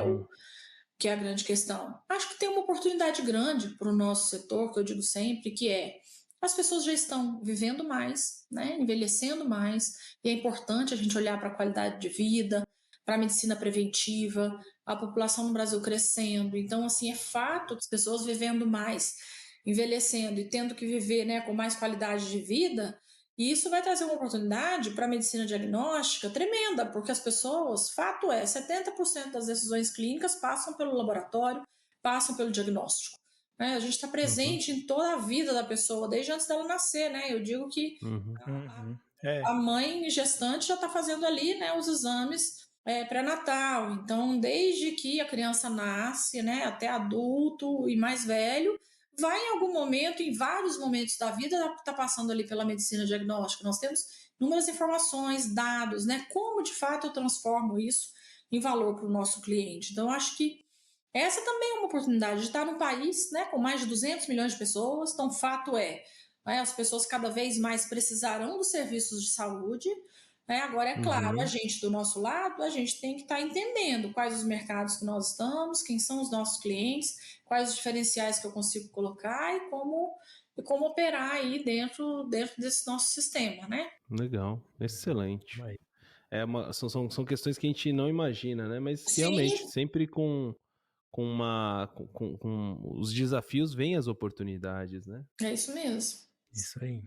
que é a grande questão. Acho que tem uma oportunidade grande para o nosso setor, que eu digo sempre, que é as pessoas já estão vivendo mais, né, envelhecendo mais, e é importante a gente olhar para a qualidade de vida, para a medicina preventiva, a população no Brasil crescendo. Então, assim, é fato que as pessoas vivendo mais, envelhecendo e tendo que viver, né, com mais qualidade de vida, e isso vai trazer uma oportunidade para a medicina diagnóstica tremenda, porque as pessoas, fato é, 70% das decisões clínicas passam pelo laboratório, passam pelo diagnóstico. Né? A gente está presente em toda a vida da pessoa, desde antes dela nascer, né? Eu digo que a mãe gestante já está fazendo ali, né, os exames pré-natal. Então, desde que a criança nasce, né, até adulto e mais velho, vai em algum momento, em vários momentos da vida, está passando ali pela medicina diagnóstica. Nós temos inúmeras informações, dados, né? Como de fato eu transformo isso em valor para o nosso cliente. Então, acho que essa também é uma oportunidade de estar num país, né, com mais de 200 milhões de pessoas. Então, fato é, né, as pessoas cada vez mais precisarão dos serviços de saúde. Né? Agora, é claro, a gente do nosso lado, a gente tem que estar entendendo quais os mercados que nós estamos, quem são os nossos clientes, quais os diferenciais que eu consigo colocar e como operar aí dentro desse nosso sistema, né? Legal, excelente. São questões que a gente não imagina, né? Mas Sim. Realmente, sempre com os desafios vêm as oportunidades, né? É isso mesmo. Isso aí.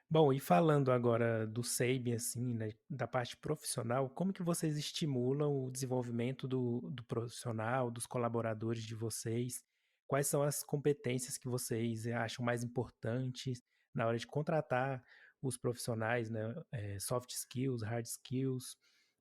Bom, e falando agora do SEIB, assim, né, da parte profissional, como que vocês estimulam o desenvolvimento do profissional, dos colaboradores de vocês? Quais são as competências que vocês acham mais importantes na hora de contratar os profissionais, né? Soft skills, hard skills,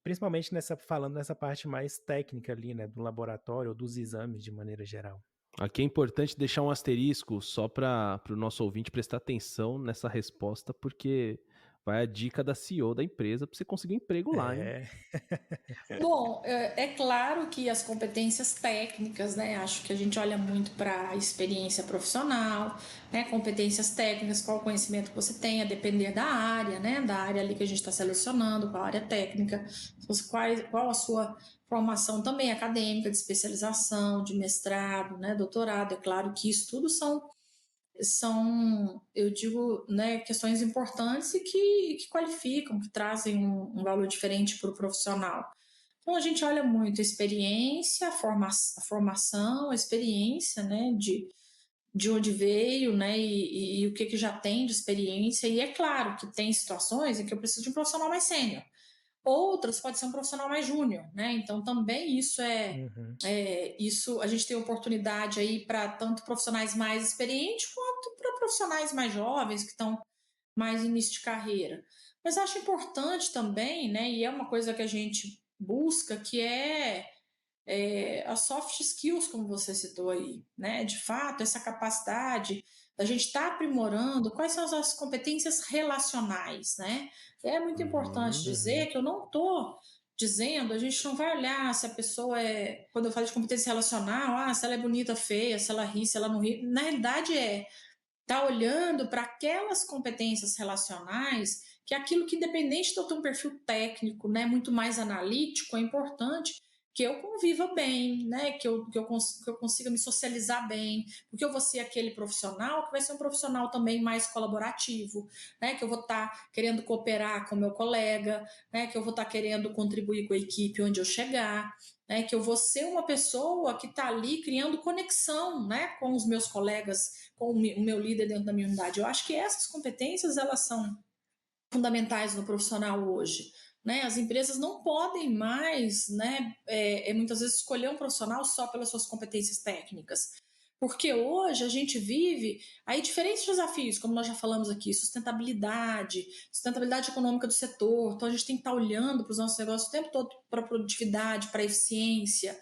principalmente falando nessa parte mais técnica ali, né, do laboratório ou dos exames de maneira geral. Aqui é importante deixar um asterisco só para o nosso ouvinte prestar atenção nessa resposta, porque Vai a dica da CEO da empresa para você conseguir emprego lá, hein? Bom, é claro que as competências técnicas, né? Acho que a gente olha muito para a experiência profissional, né? Competências técnicas, qual o conhecimento que você tem, a depender da área, né? Da área ali que a gente está selecionando, qual a área técnica, qual a sua formação também acadêmica, de especialização, de mestrado, né? Doutorado. É claro que isso tudo são, eu digo, né, questões importantes e que qualificam, que trazem um valor diferente para o profissional. Então, a gente olha muito a experiência, a formação, a experiência, né, de onde veio, né, e o que já tem de experiência. E é claro que tem situações em que eu preciso de um profissional mais sênior. Outras pode ser um profissional mais júnior, né? Então também isso a gente tem oportunidade aí para tanto profissionais mais experientes quanto para profissionais mais jovens que estão mais início de carreira. Mas acho importante também, né? E é uma coisa que a gente busca, que as soft skills, como você citou aí, né? De fato, essa capacidade da gente estar aprimorando quais são as nossas competências relacionais, né? É muito importante dizer que eu não estou dizendo, a gente não vai olhar se a pessoa quando eu falo de competência relacional, se ela é bonita, feia, se ela ri, se ela não ri. Na realidade tá olhando para aquelas competências relacionais, que é aquilo que, independente de eu ter um perfil técnico, né, muito mais analítico, é importante que eu conviva bem, né, que eu consiga me socializar bem, porque eu vou ser aquele profissional que vai ser um profissional também mais colaborativo, né, que eu vou estar querendo cooperar com o meu colega, né, que eu vou estar querendo contribuir com a equipe onde eu chegar, né, que eu vou ser uma pessoa que está ali criando conexão, né, com os meus colegas, com o meu líder dentro da minha unidade. Eu acho que essas competências, elas são fundamentais no profissional hoje. Né? As empresas não podem mais, né, muitas vezes, escolher um profissional só pelas suas competências técnicas. Porque hoje a gente vive aí diferentes desafios, como nós já falamos aqui, sustentabilidade econômica do setor. Então a gente tem que estar olhando para os nossos negócios o tempo todo para a produtividade, para a eficiência.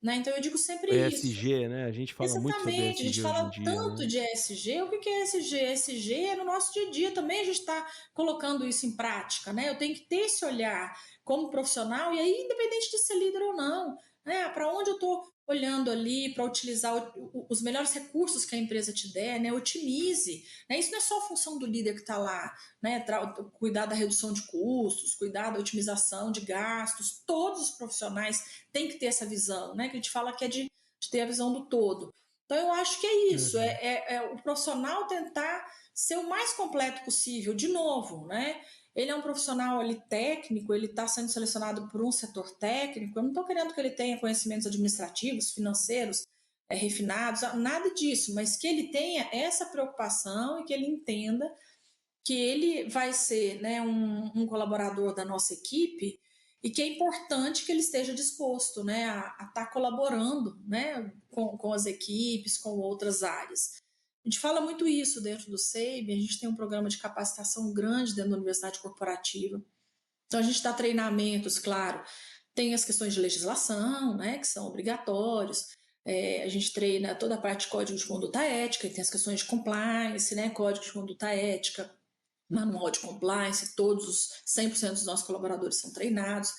Né? Então eu digo sempre isso. ESG, né? A gente fala muito sobre Exatamente, a gente ESG hoje em fala dia, tanto né? de ESG. O que é ESG? ESG é no nosso dia a dia também, a gente está colocando isso em prática, né? Eu tenho que ter esse olhar como profissional, e aí, independente de ser líder ou não, né? Para onde eu estou olhando ali para utilizar os melhores recursos que a empresa te der, né? Otimize. Né? Isso não é só a função do líder que está lá, né? Cuidar da redução de custos, cuidar da otimização de gastos. Todos os profissionais têm que ter essa visão, né? Que a gente fala que é de ter a visão do todo. Então, eu acho que é isso, é o profissional tentar ser o mais completo possível, de novo, né? Ele é um profissional ali técnico, ele está sendo selecionado por um setor técnico, eu não estou querendo que ele tenha conhecimentos administrativos, financeiros, refinados, nada disso, mas que ele tenha essa preocupação e que ele entenda que ele vai ser, né, um colaborador da nossa equipe e que é importante que ele esteja disposto, né, a estar colaborando, né, com as equipes, com outras áreas. A gente fala muito isso dentro do SEIB, a gente tem um programa de capacitação grande dentro da Universidade Corporativa. Então, a gente dá treinamentos, claro, tem as questões de legislação, né, que são obrigatórios, a gente treina toda a parte de código de conduta ética, e tem as questões de compliance, né, código de conduta ética, manual de compliance, todos os 100% dos nossos colaboradores são treinados.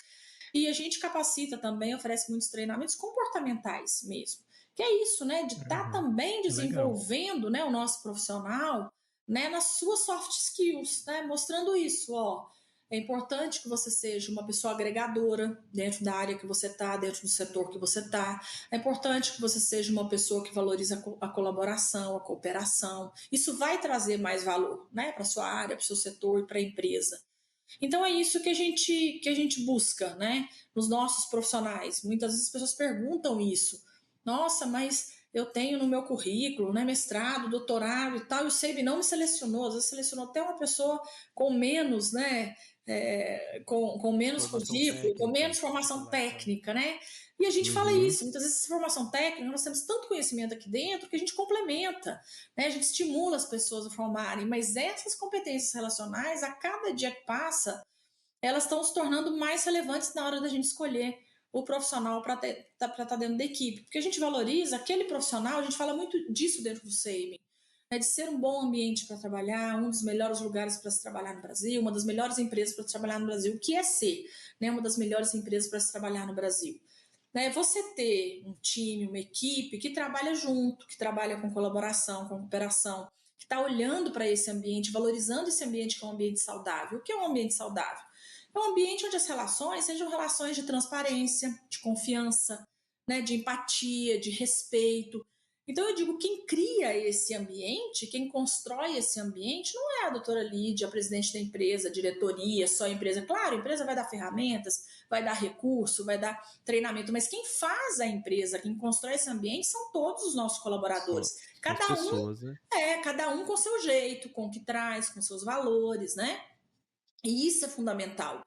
E a gente capacita também, oferece muitos treinamentos comportamentais mesmo. Que é isso, né? De estar também desenvolvendo, né, o nosso profissional, né, nas suas soft skills, né? Mostrando isso, ó. É importante que você seja uma pessoa agregadora dentro da área que você está, dentro do setor que você está. É importante que você seja uma pessoa que valoriza a colaboração, a cooperação. Isso vai trazer mais valor, né, para a sua área, para o seu setor e para a empresa. Então é isso que a gente busca, né, nos nossos profissionais. Muitas vezes as pessoas perguntam isso. Nossa, mas eu tenho no meu currículo, né, mestrado, doutorado e tal, e o SEIB não me selecionou. Às vezes selecionou até uma pessoa com menos, né, com menos currículo, com menos formação técnica, né? E a gente fala isso, muitas vezes essa formação técnica, nós temos tanto conhecimento aqui dentro que a gente complementa, né? A gente estimula as pessoas a formarem, mas essas competências relacionais, a cada dia que passa, elas estão se tornando mais relevantes na hora da gente escolher o profissional para estar dentro da equipe, porque a gente valoriza aquele profissional, a gente fala muito disso dentro do SEIB, de ser um bom ambiente para trabalhar, um dos melhores lugares para se trabalhar no Brasil, uma das melhores empresas para se trabalhar no Brasil, o que é ser, né, uma das melhores empresas para se trabalhar no Brasil. Né, você ter um time, uma equipe que trabalha junto, que trabalha com colaboração, com cooperação, que está olhando para esse ambiente, valorizando esse ambiente que é um ambiente saudável. O que é um ambiente saudável? É um ambiente onde as relações sejam relações de transparência, de confiança, né, de empatia, de respeito. Então eu digo, quem cria esse ambiente, quem constrói esse ambiente, não é a doutora Lídia, a presidente da empresa, a diretoria, só a empresa. Claro, a empresa vai dar ferramentas, vai dar recurso, vai dar treinamento, mas quem faz a empresa, quem constrói esse ambiente são todos os nossos colaboradores. Cada um com seu jeito, com o que traz, com seus valores, né? E isso é fundamental.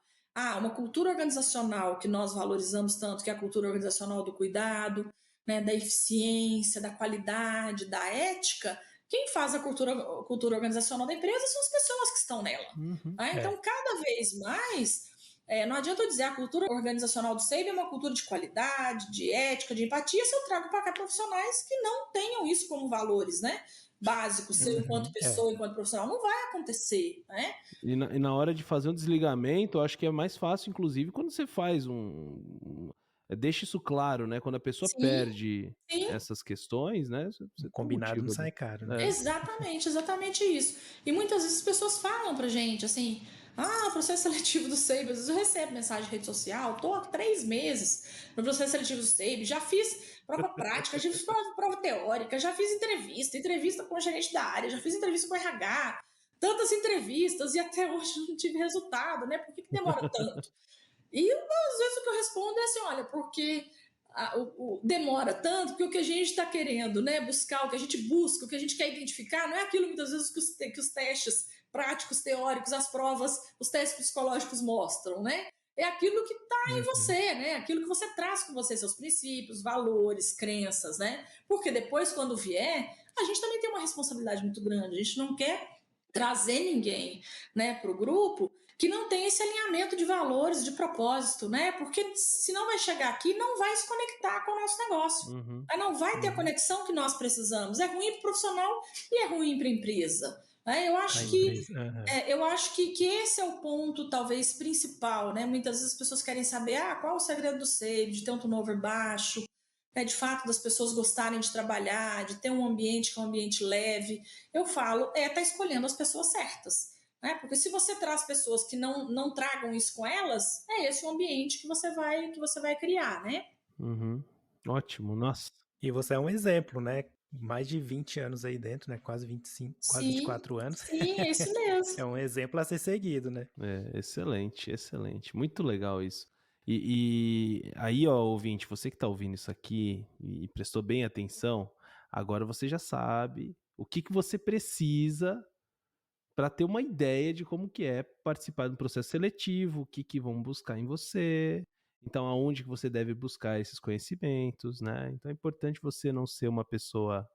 Uma cultura organizacional que nós valorizamos tanto, que é a cultura organizacional do cuidado, né, da eficiência, da qualidade, da ética. Quem faz a cultura organizacional da empresa são as pessoas que estão nela. Né? Então, cada vez mais, não adianta eu dizer a cultura organizacional do SEIB é uma cultura de qualidade, de ética, de empatia, se eu trago para cá profissionais que não tenham isso como valores, né? Básico, seu enquanto pessoa, enquanto profissional, não vai acontecer, né? E na hora de fazer um desligamento, eu acho que é mais fácil, inclusive, quando você faz deixa isso claro, né? Quando a pessoa perde essas questões, né? Você combinado não sai caro, né? Exatamente isso. E muitas vezes as pessoas falam pra gente, assim, processo seletivo do SEIB, às vezes eu recebo mensagem de rede social, tô há 3 meses no processo seletivo do SEIB, já fiz prova prática, já fiz prova teórica, já fiz entrevista com o gerente da área, já fiz entrevista com o RH, tantas entrevistas e até hoje não tive resultado, né? Por que demora tanto? E às vezes o que eu respondo é assim, olha, porque demora tanto, porque o que a gente está querendo, né, buscar, o que a gente busca, o que a gente quer identificar, não é aquilo muitas vezes que os testes práticos, teóricos, as provas, os testes psicológicos mostram, né? É aquilo que está em você, né? Aquilo que você traz com você, seus princípios, valores, crenças, né? Porque depois, quando vier, a gente também tem uma responsabilidade muito grande. A gente não quer trazer ninguém, né, para o grupo que não tem esse alinhamento de valores, de propósito, né? Porque senão vai chegar aqui e não vai se conectar com o nosso negócio. Aí não vai ter a conexão que nós precisamos. É ruim para o profissional e é ruim para a empresa. Eu acho que esse é o ponto talvez principal, né? Muitas vezes as pessoas querem saber qual é o segredo do SEIB, de ter um turnover baixo, de fato das pessoas gostarem de trabalhar, de ter um ambiente que é um ambiente leve. Eu falo, tá escolhendo as pessoas certas. Né? Porque se você traz pessoas que não tragam isso com elas, é esse o ambiente que você vai criar, né? Ótimo, nossa. E você é um exemplo, né? Mais de 20 anos aí dentro, né? Quase 25, quase 24 anos. Sim, é isso mesmo. É um exemplo a ser seguido, né? Excelente. Muito legal isso. E aí, ó, ouvinte, você que tá ouvindo isso aqui e prestou bem atenção, agora você já sabe o que você precisa para ter uma ideia de como que é participar do processo seletivo, o que vão buscar em você, então aonde que você deve buscar esses conhecimentos, né? Então é importante você não ser uma pessoa...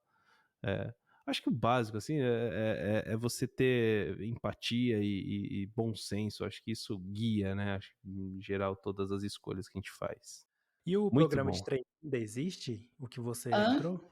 acho que o básico, assim, é você ter empatia e bom senso. Acho que isso guia, né? Acho que, em geral, todas as escolhas que a gente faz. E o programa de treino ainda existe? O que você entrou?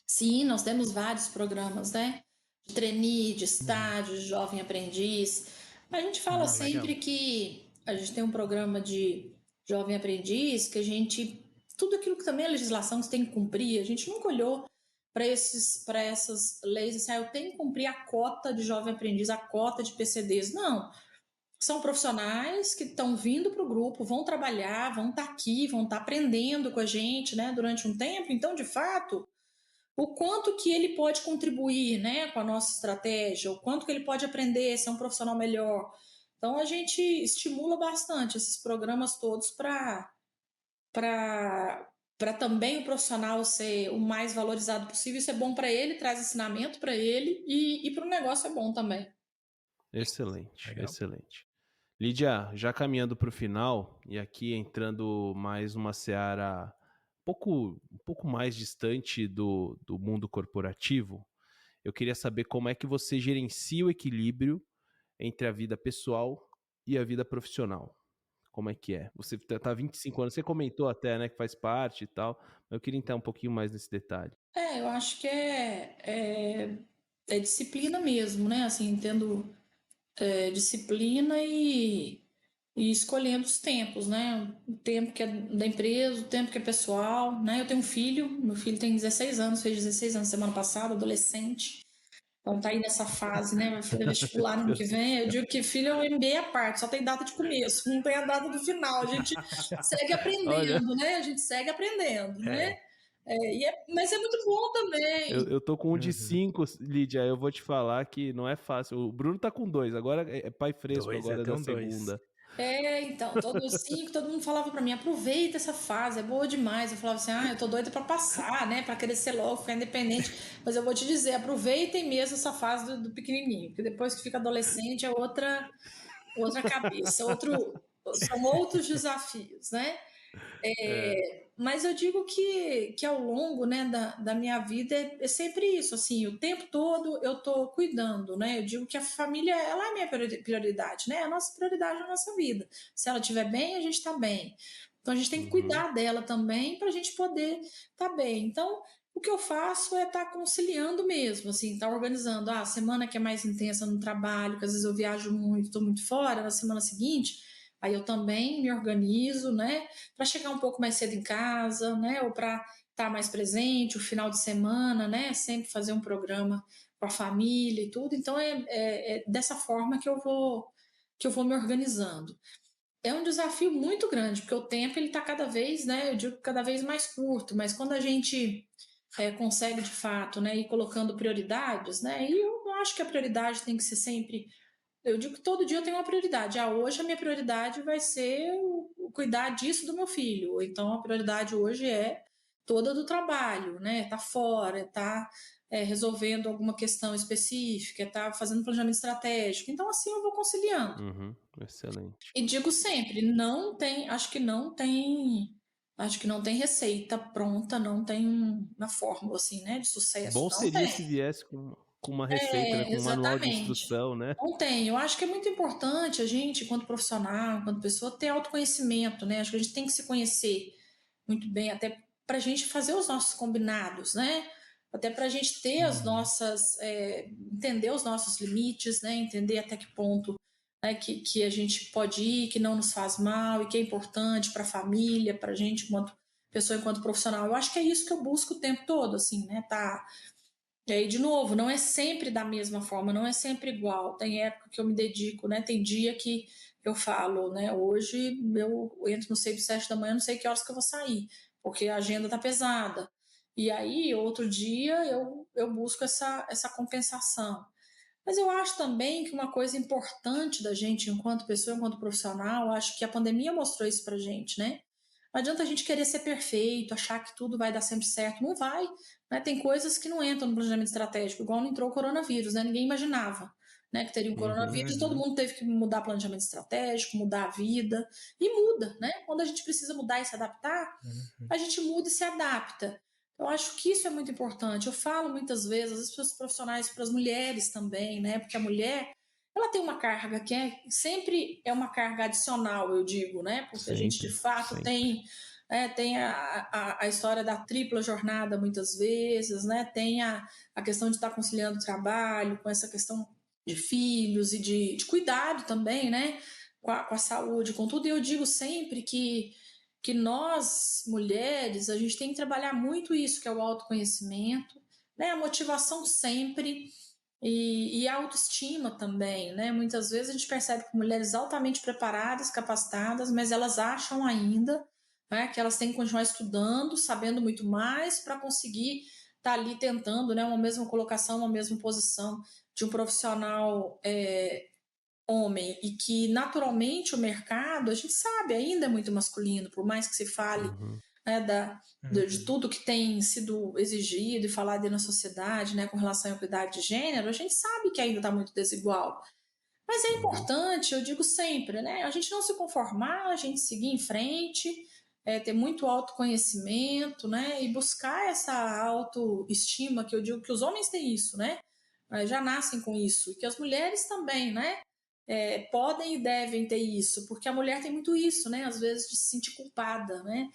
Sim, nós temos vários programas, né? De trainee, de estágio, de jovem aprendiz. A gente fala sempre que a gente tem um programa de jovem aprendiz, que tudo aquilo que também é legislação que você tem que cumprir, a gente nunca olhou para essas leis assim, eu tenho que cumprir a cota de jovem aprendiz, a cota de PCDs. Não. São profissionais que estão vindo para o grupo, vão trabalhar, vão estar aqui, vão estar aprendendo com a gente, né, durante um tempo. Então, de fato, o quanto que ele pode contribuir, né, com a nossa estratégia, o quanto que ele pode aprender, ser um profissional melhor. Então, a gente estimula bastante esses programas todos para também o profissional ser o mais valorizado possível. Isso é bom para ele, traz ensinamento para ele e para o negócio é bom também. Excelente. Lídia, já caminhando para o final e aqui entrando mais uma seara um pouco mais distante do mundo corporativo, eu queria saber como é que você gerencia o equilíbrio entre a vida pessoal e a vida profissional. Como é que é? Você tá há 25 anos, você comentou até, né, que faz parte e tal, mas eu queria entrar um pouquinho mais nesse detalhe. Eu acho que disciplina mesmo, né? Assim, tendo disciplina e escolhendo os tempos, né? O tempo que é da empresa, o tempo que é pessoal, né? Eu tenho um filho, meu filho tem 16 anos, fez 16 anos semana passada, adolescente. Então tá aí nessa fase, né? Vai fazer vestibular no ano que vem. Eu digo que filho é um MBA à parte, só tem data de começo, não tem a data do final. A gente segue aprendendo, né? A gente segue aprendendo, né? Mas é muito bom também. Eu tô com um de 5, Lídia, eu vou te falar que não é fácil. O Bruno tá com 2, agora é pai fresco agora da segunda. Então, todos 5, todo mundo falava pra mim, aproveita essa fase, é boa demais. Eu falava assim, eu tô doida pra passar, né, pra crescer logo, ficar independente. Mas eu vou te dizer, aproveitem mesmo essa fase do pequenininho, porque depois que fica adolescente é outra cabeça, são outros desafios, né? Mas eu digo que ao longo, né, da minha vida é sempre isso, assim, o tempo todo eu tô cuidando, né? Eu digo que a família, ela é a minha prioridade, né? A nossa prioridade na nossa vida. Se ela estiver bem, a gente está bem. Então a gente tem que cuidar dela também para a gente poder estar bem. Então, o que eu faço é estar conciliando mesmo, assim, estar organizando. A semana que é mais intensa no trabalho, que às vezes eu viajo muito, estou muito fora, na semana seguinte, aí eu também me organizo, né? Para chegar um pouco mais cedo em casa, né? Ou para estar mais presente, o final de semana, né? Sempre fazer um programa com a família e tudo. Então é dessa forma que eu vou me organizando. É um desafio muito grande, porque o tempo ele está cada vez, né? Eu digo cada vez mais curto, mas quando a gente consegue de fato, né, ir colocando prioridades, né? E eu não acho que a prioridade tem que ser sempre. Eu digo que todo dia eu tenho uma prioridade. Hoje a minha prioridade vai ser o cuidar disso do meu filho. Então a prioridade hoje é toda do trabalho, né? Tá fora, tá resolvendo alguma questão específica, tá fazendo planejamento estratégico. Então assim eu vou conciliando. Excelente. E digo sempre, acho que não tem receita pronta, não tem uma fórmula assim, né, de sucesso. Bom Não seria tem. se viesse com uma receita, né, com um manual de Exatamente. instrução, né? Não tem. Eu acho que é muito importante a gente, enquanto profissional, enquanto pessoa, ter autoconhecimento, né? Acho que a gente tem que se conhecer muito bem, até para a gente fazer os nossos combinados, né? Até para a gente ter as nossas, entender os nossos limites, né? Entender até que ponto, né, que a gente pode ir, que não nos faz mal e que é importante para a família, para a gente enquanto pessoa, enquanto profissional. Eu acho que é isso que eu busco o tempo todo, assim, né? Tá. E aí, de novo, não é sempre da mesma forma, não é sempre igual. Tem época que eu me dedico, né? Tem dia que eu falo, né? Hoje eu entro no 6 7 da manhã, não sei que horas que eu vou sair, porque a agenda tá pesada. E aí, outro dia, eu busco essa compensação. Mas eu acho também que uma coisa importante da gente, enquanto pessoa, enquanto profissional, acho que a pandemia mostrou isso pra gente, né? Não adianta a gente querer ser perfeito, achar que tudo vai dar sempre certo. Não vai. Né? Tem coisas que não entram no planejamento estratégico, igual não entrou o coronavírus, né? Ninguém imaginava, né, que teria um coronavírus, todo mundo teve que mudar planejamento estratégico, mudar a vida, e muda, né? Quando a gente precisa mudar e se adaptar, a gente muda e se adapta. Eu acho que isso é muito importante. Eu falo muitas vezes, para os profissionais, para as mulheres também, né? Porque a mulher, ela tem uma carga que sempre é uma carga adicional, eu digo, né? Porque sempre, a gente de fato sempre. Tem a história da tripla jornada muitas vezes, né? Tem a questão de estar conciliando o trabalho com essa questão de filhos e de cuidado também, né? Com a saúde, com tudo. E eu digo sempre que nós, mulheres, a gente tem que trabalhar muito isso, que é o autoconhecimento, né? A motivação sempre e a autoestima também, né? Muitas vezes a gente percebe que mulheres altamente preparadas, capacitadas, mas elas acham ainda, né, que elas têm que continuar estudando, sabendo muito mais para conseguir estar ali tentando, né, uma mesma colocação, uma mesma posição de um profissional homem, e que naturalmente o mercado, a gente sabe, ainda é muito masculino, por mais que se fale né, de tudo que tem sido exigido e falado na sociedade, né, com relação à equidade de gênero, a gente sabe que ainda está muito desigual. Mas é importante, eu digo sempre, né, a gente não se conformar, a gente seguir em frente, ter muito autoconhecimento, né, e buscar essa autoestima, que eu digo que os homens têm isso, né, já nascem com isso, e que as mulheres também, né, podem e devem ter isso, porque a mulher tem muito isso, né? Às vezes de se sentir culpada, né?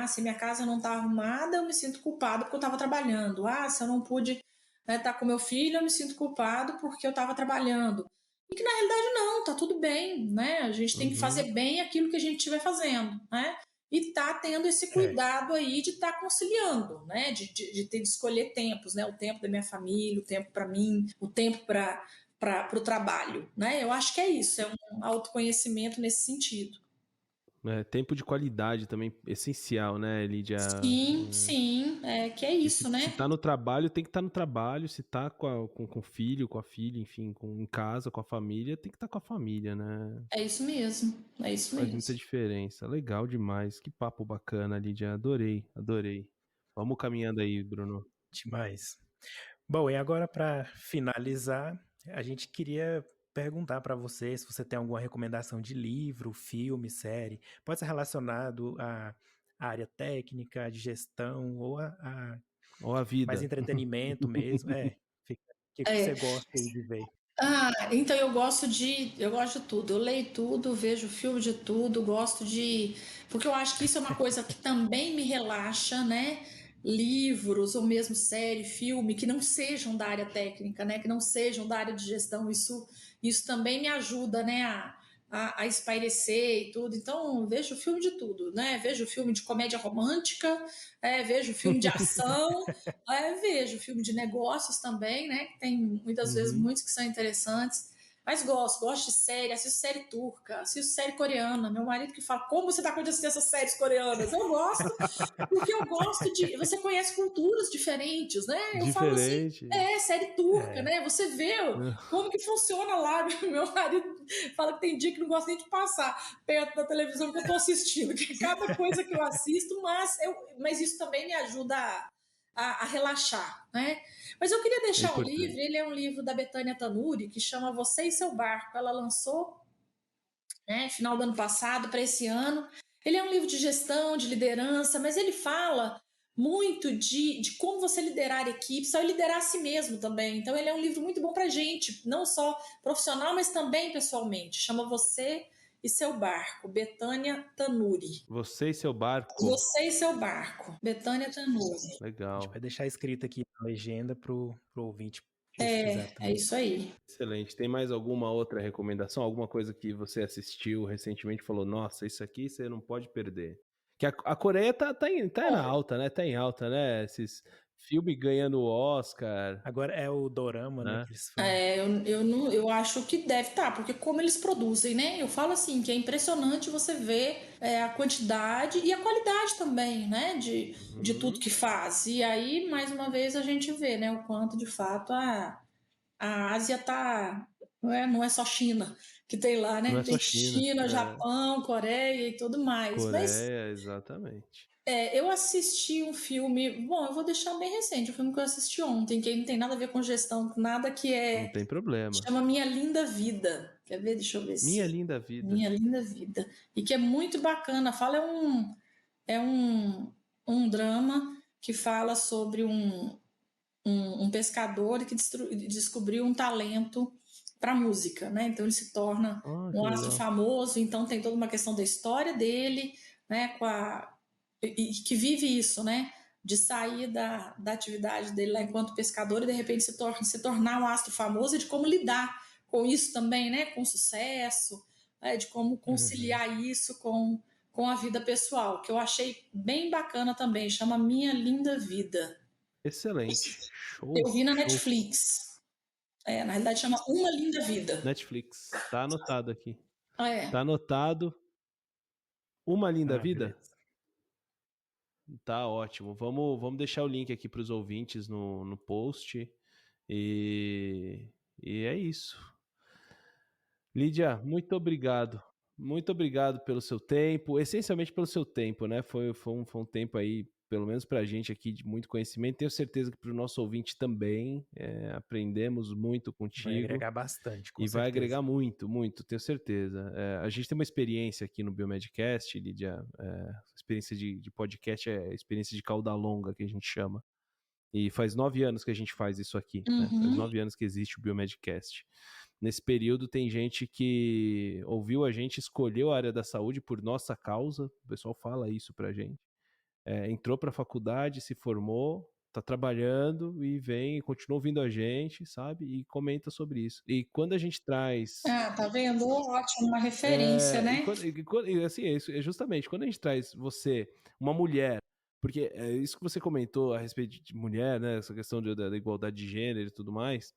Se minha casa não está arrumada, eu me sinto culpada porque eu estava trabalhando. Se eu não pude né, tá com meu filho, eu me sinto culpado porque eu estava trabalhando. E que na realidade não, tá tudo bem, né? A gente tem que fazer bem aquilo que a gente estiver fazendo, né? E tá tendo esse cuidado aí de estar conciliando, né? De ter de escolher tempos, né? O tempo da minha família, o tempo para mim, o tempo para o trabalho, né? Eu acho que é isso, é um autoconhecimento nesse sentido. Tempo de qualidade também essencial, né, Lídia? Sim, que é isso, né? Se tá no trabalho, tem que estar no trabalho. Se tá com o filho, com a filha, enfim, em casa, com a família, tem que estar com a família, né? É isso mesmo, Faz muita diferença. Legal demais. Que papo bacana, Lídia. Adorei. Vamos caminhando aí, Bruno. Demais. Bom, e agora para finalizar, a gente queria perguntar para você se você tem alguma recomendação de livro, filme, série. Pode ser relacionado à área técnica, de gestão ou a vida. mais entretenimento mesmo. O que você gosta de ver? Então eu gosto de tudo. Eu leio tudo, vejo filme de tudo, porque eu acho que isso é uma coisa que também me relaxa, né? Livros ou mesmo série, filme que não sejam da área técnica, né? Que não sejam da área de gestão. Isso também me ajuda, né? A espairecer e tudo. Então, vejo filme de tudo, né? Vejo filme de comédia romântica, vejo filme de ação, vejo filme de negócios também, né? Que tem muitas vezes muitos que são interessantes. Mas gosto de série, assisto série turca, assisto série coreana. Meu marido que fala, como você dá conta de assistir essas séries coreanas? Eu gosto, porque eu gosto de... Você conhece culturas diferentes, né? Eu falo assim, série turca, né? Você vê como que funciona lá. Meu marido fala que tem dia que não gosta nem de passar perto da televisão que eu tô assistindo, que é cada coisa que eu assisto, mas isso também me ajuda a relaxar, né? Mas eu queria deixar um livro, ele é um livro da Betânia Tanuri, que chama Você e Seu Barco. Ela lançou, né, final do ano passado para esse ano. Ele é um livro de gestão, de liderança, mas ele fala muito de como você liderar equipes, só liderar a si mesmo também. Então ele é um livro muito bom para gente, não só profissional, mas também pessoalmente. Chama Você e Seu Barco, Betânia Tanuri. Você e Seu Barco. Você e Seu Barco, Betânia Tanuri. Legal. A gente vai deixar escrito aqui na legenda pro ouvinte pesquisar também. É isso aí. Excelente. Tem mais alguma outra recomendação? Alguma coisa que você assistiu recentemente e falou, nossa, isso aqui você não pode perder? Que a Coreia tá na alta, né? Tá em alta, né? Esses filmes ganhando o Oscar. Agora é o dorama, né? Que eles falam. Eu acho que deve estar, porque como eles produzem, né? Eu falo assim, que é impressionante você ver a quantidade e a qualidade também, né? De tudo que faz. E aí, mais uma vez, a gente vê, né? O quanto, de fato, a Ásia tá... Não é só China que tem lá, né? Tem China, Japão, Coreia e tudo mais. Coreia, exatamente. Eu assisti um filme, bom, eu vou deixar bem recente, um filme que eu assisti ontem, que não tem nada a ver com gestão, nada que Não tem problema. Chama Minha Linda Vida. Quer ver? Deixa eu ver se... Minha Linda Vida. Minha Linda Vida. E que é muito bacana. Fala, é um drama que fala sobre um pescador que descobriu um talento para música, né? Então ele se torna um astro famoso, então tem toda uma questão da história dele, né? E que vive isso, né? De sair da atividade dele lá enquanto pescador e de repente se tornar um astro famoso e de como lidar com isso também, né? Com sucesso, né? De como conciliar isso com a vida pessoal, que eu achei bem bacana também, chama Minha Linda Vida. Excelente. Show. Eu vi na Netflix. Na realidade chama Uma Linda Vida. Netflix. Tá anotado aqui. É. Tá anotado. Uma Linda Vida? Beleza. Tá ótimo. Vamos deixar o link aqui para os ouvintes no post. E é isso. Lídia, muito obrigado. Muito obrigado pelo seu tempo, essencialmente pelo seu tempo, né? Foi um tempo aí, pelo menos para a gente aqui, de muito conhecimento. Tenho certeza que para o nosso ouvinte também. Aprendemos muito contigo. Vai agregar bastante, com certeza. Vai agregar muito, muito, tenho certeza. A gente tem uma experiência aqui no Biomedcast, Lídia. Experiência de podcast é experiência de cauda longa, que a gente chama. E faz 9 anos que a gente faz isso aqui. Né? Faz 9 anos que existe o Biomedcast. Nesse período tem gente que ouviu a gente, escolheu a área da saúde por nossa causa, o pessoal fala isso pra gente. Entrou pra faculdade, se formou, tá trabalhando e vem, continua ouvindo a gente, sabe? E comenta sobre isso. E quando a gente traz... tá vendo? Ótimo, uma referência, né? Assim, é justamente, quando a gente traz você, uma mulher, porque é isso que você comentou a respeito de mulher, né? Essa questão da igualdade de gênero e tudo mais.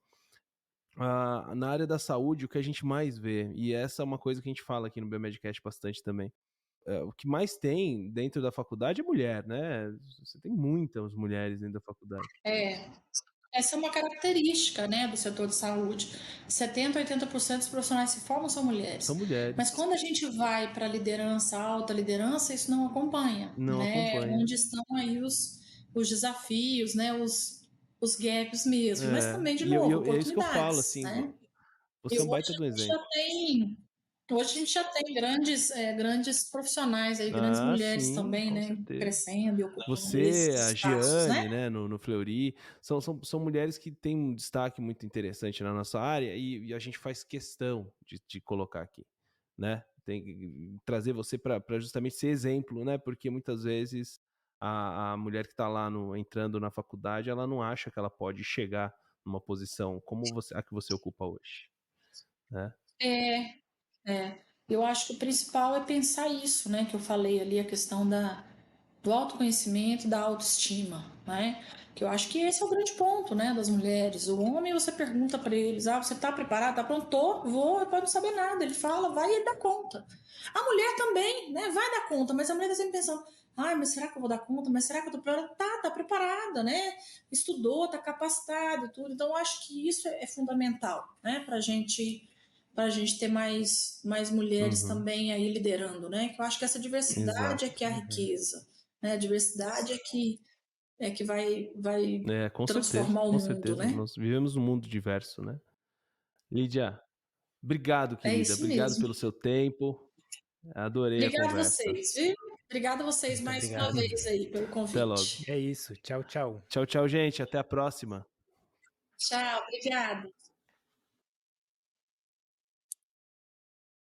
Na área da saúde, o que a gente mais vê, e essa é uma coisa que a gente fala aqui no Biomedcast bastante também, o que mais tem dentro da faculdade é mulher, né? Você tem muitas mulheres dentro da faculdade. Essa é uma característica, né, do setor de saúde. 70%, 80% dos profissionais que se formam são mulheres. São mulheres. Mas quando a gente vai para liderança, alta liderança, isso não acompanha. Não acompanha. Onde estão aí os desafios, né, os gaps mesmo. Mas também, de novo, oportunidades. É isso que eu falo, assim, né? Você é um baita do exemplo. Hoje a gente já tem grandes profissionais aí, grandes mulheres sim, também, né? Certeza. Crescendo e ocupando Você, a espaços, Giane, né? No Fleury, são mulheres que têm um destaque muito interessante na nossa área e a gente faz questão de colocar aqui, né? Tem que trazer você para justamente ser exemplo, né? Porque muitas vezes a mulher que está lá entrando na faculdade, ela não acha que ela pode chegar numa posição como a que você ocupa hoje, né? Eu acho que o principal é pensar isso, né? Que eu falei ali, a questão do autoconhecimento, da autoestima, né? Que eu acho que esse é o grande ponto, né? Das mulheres. O homem, você pergunta para eles, você tá preparado? Tá pronto? Tô, vou, pode não saber nada. Ele fala, vai e ele dá conta. A mulher também, né? Vai dar conta, mas a mulher tá sempre pensando, mas será que eu vou dar conta? Mas será que eu tô preparada? Tá preparada, né? Estudou, tá capacitada e tudo. Então, eu acho que isso é fundamental, né? Pra gente ter mais mulheres também aí liderando, né? Que eu acho que essa diversidade é que é a riqueza, né? A diversidade é que vai transformar o mundo, né? Nós vivemos num mundo diverso, né? Lídia, obrigado, querida. Obrigado pelo seu tempo. Adorei a conversa. Obrigada a vocês, viu? Obrigada a vocês mais uma vez aí pelo convite. Até logo. É isso. Tchau, tchau. Tchau, tchau, gente. Até a próxima. Tchau, obrigada.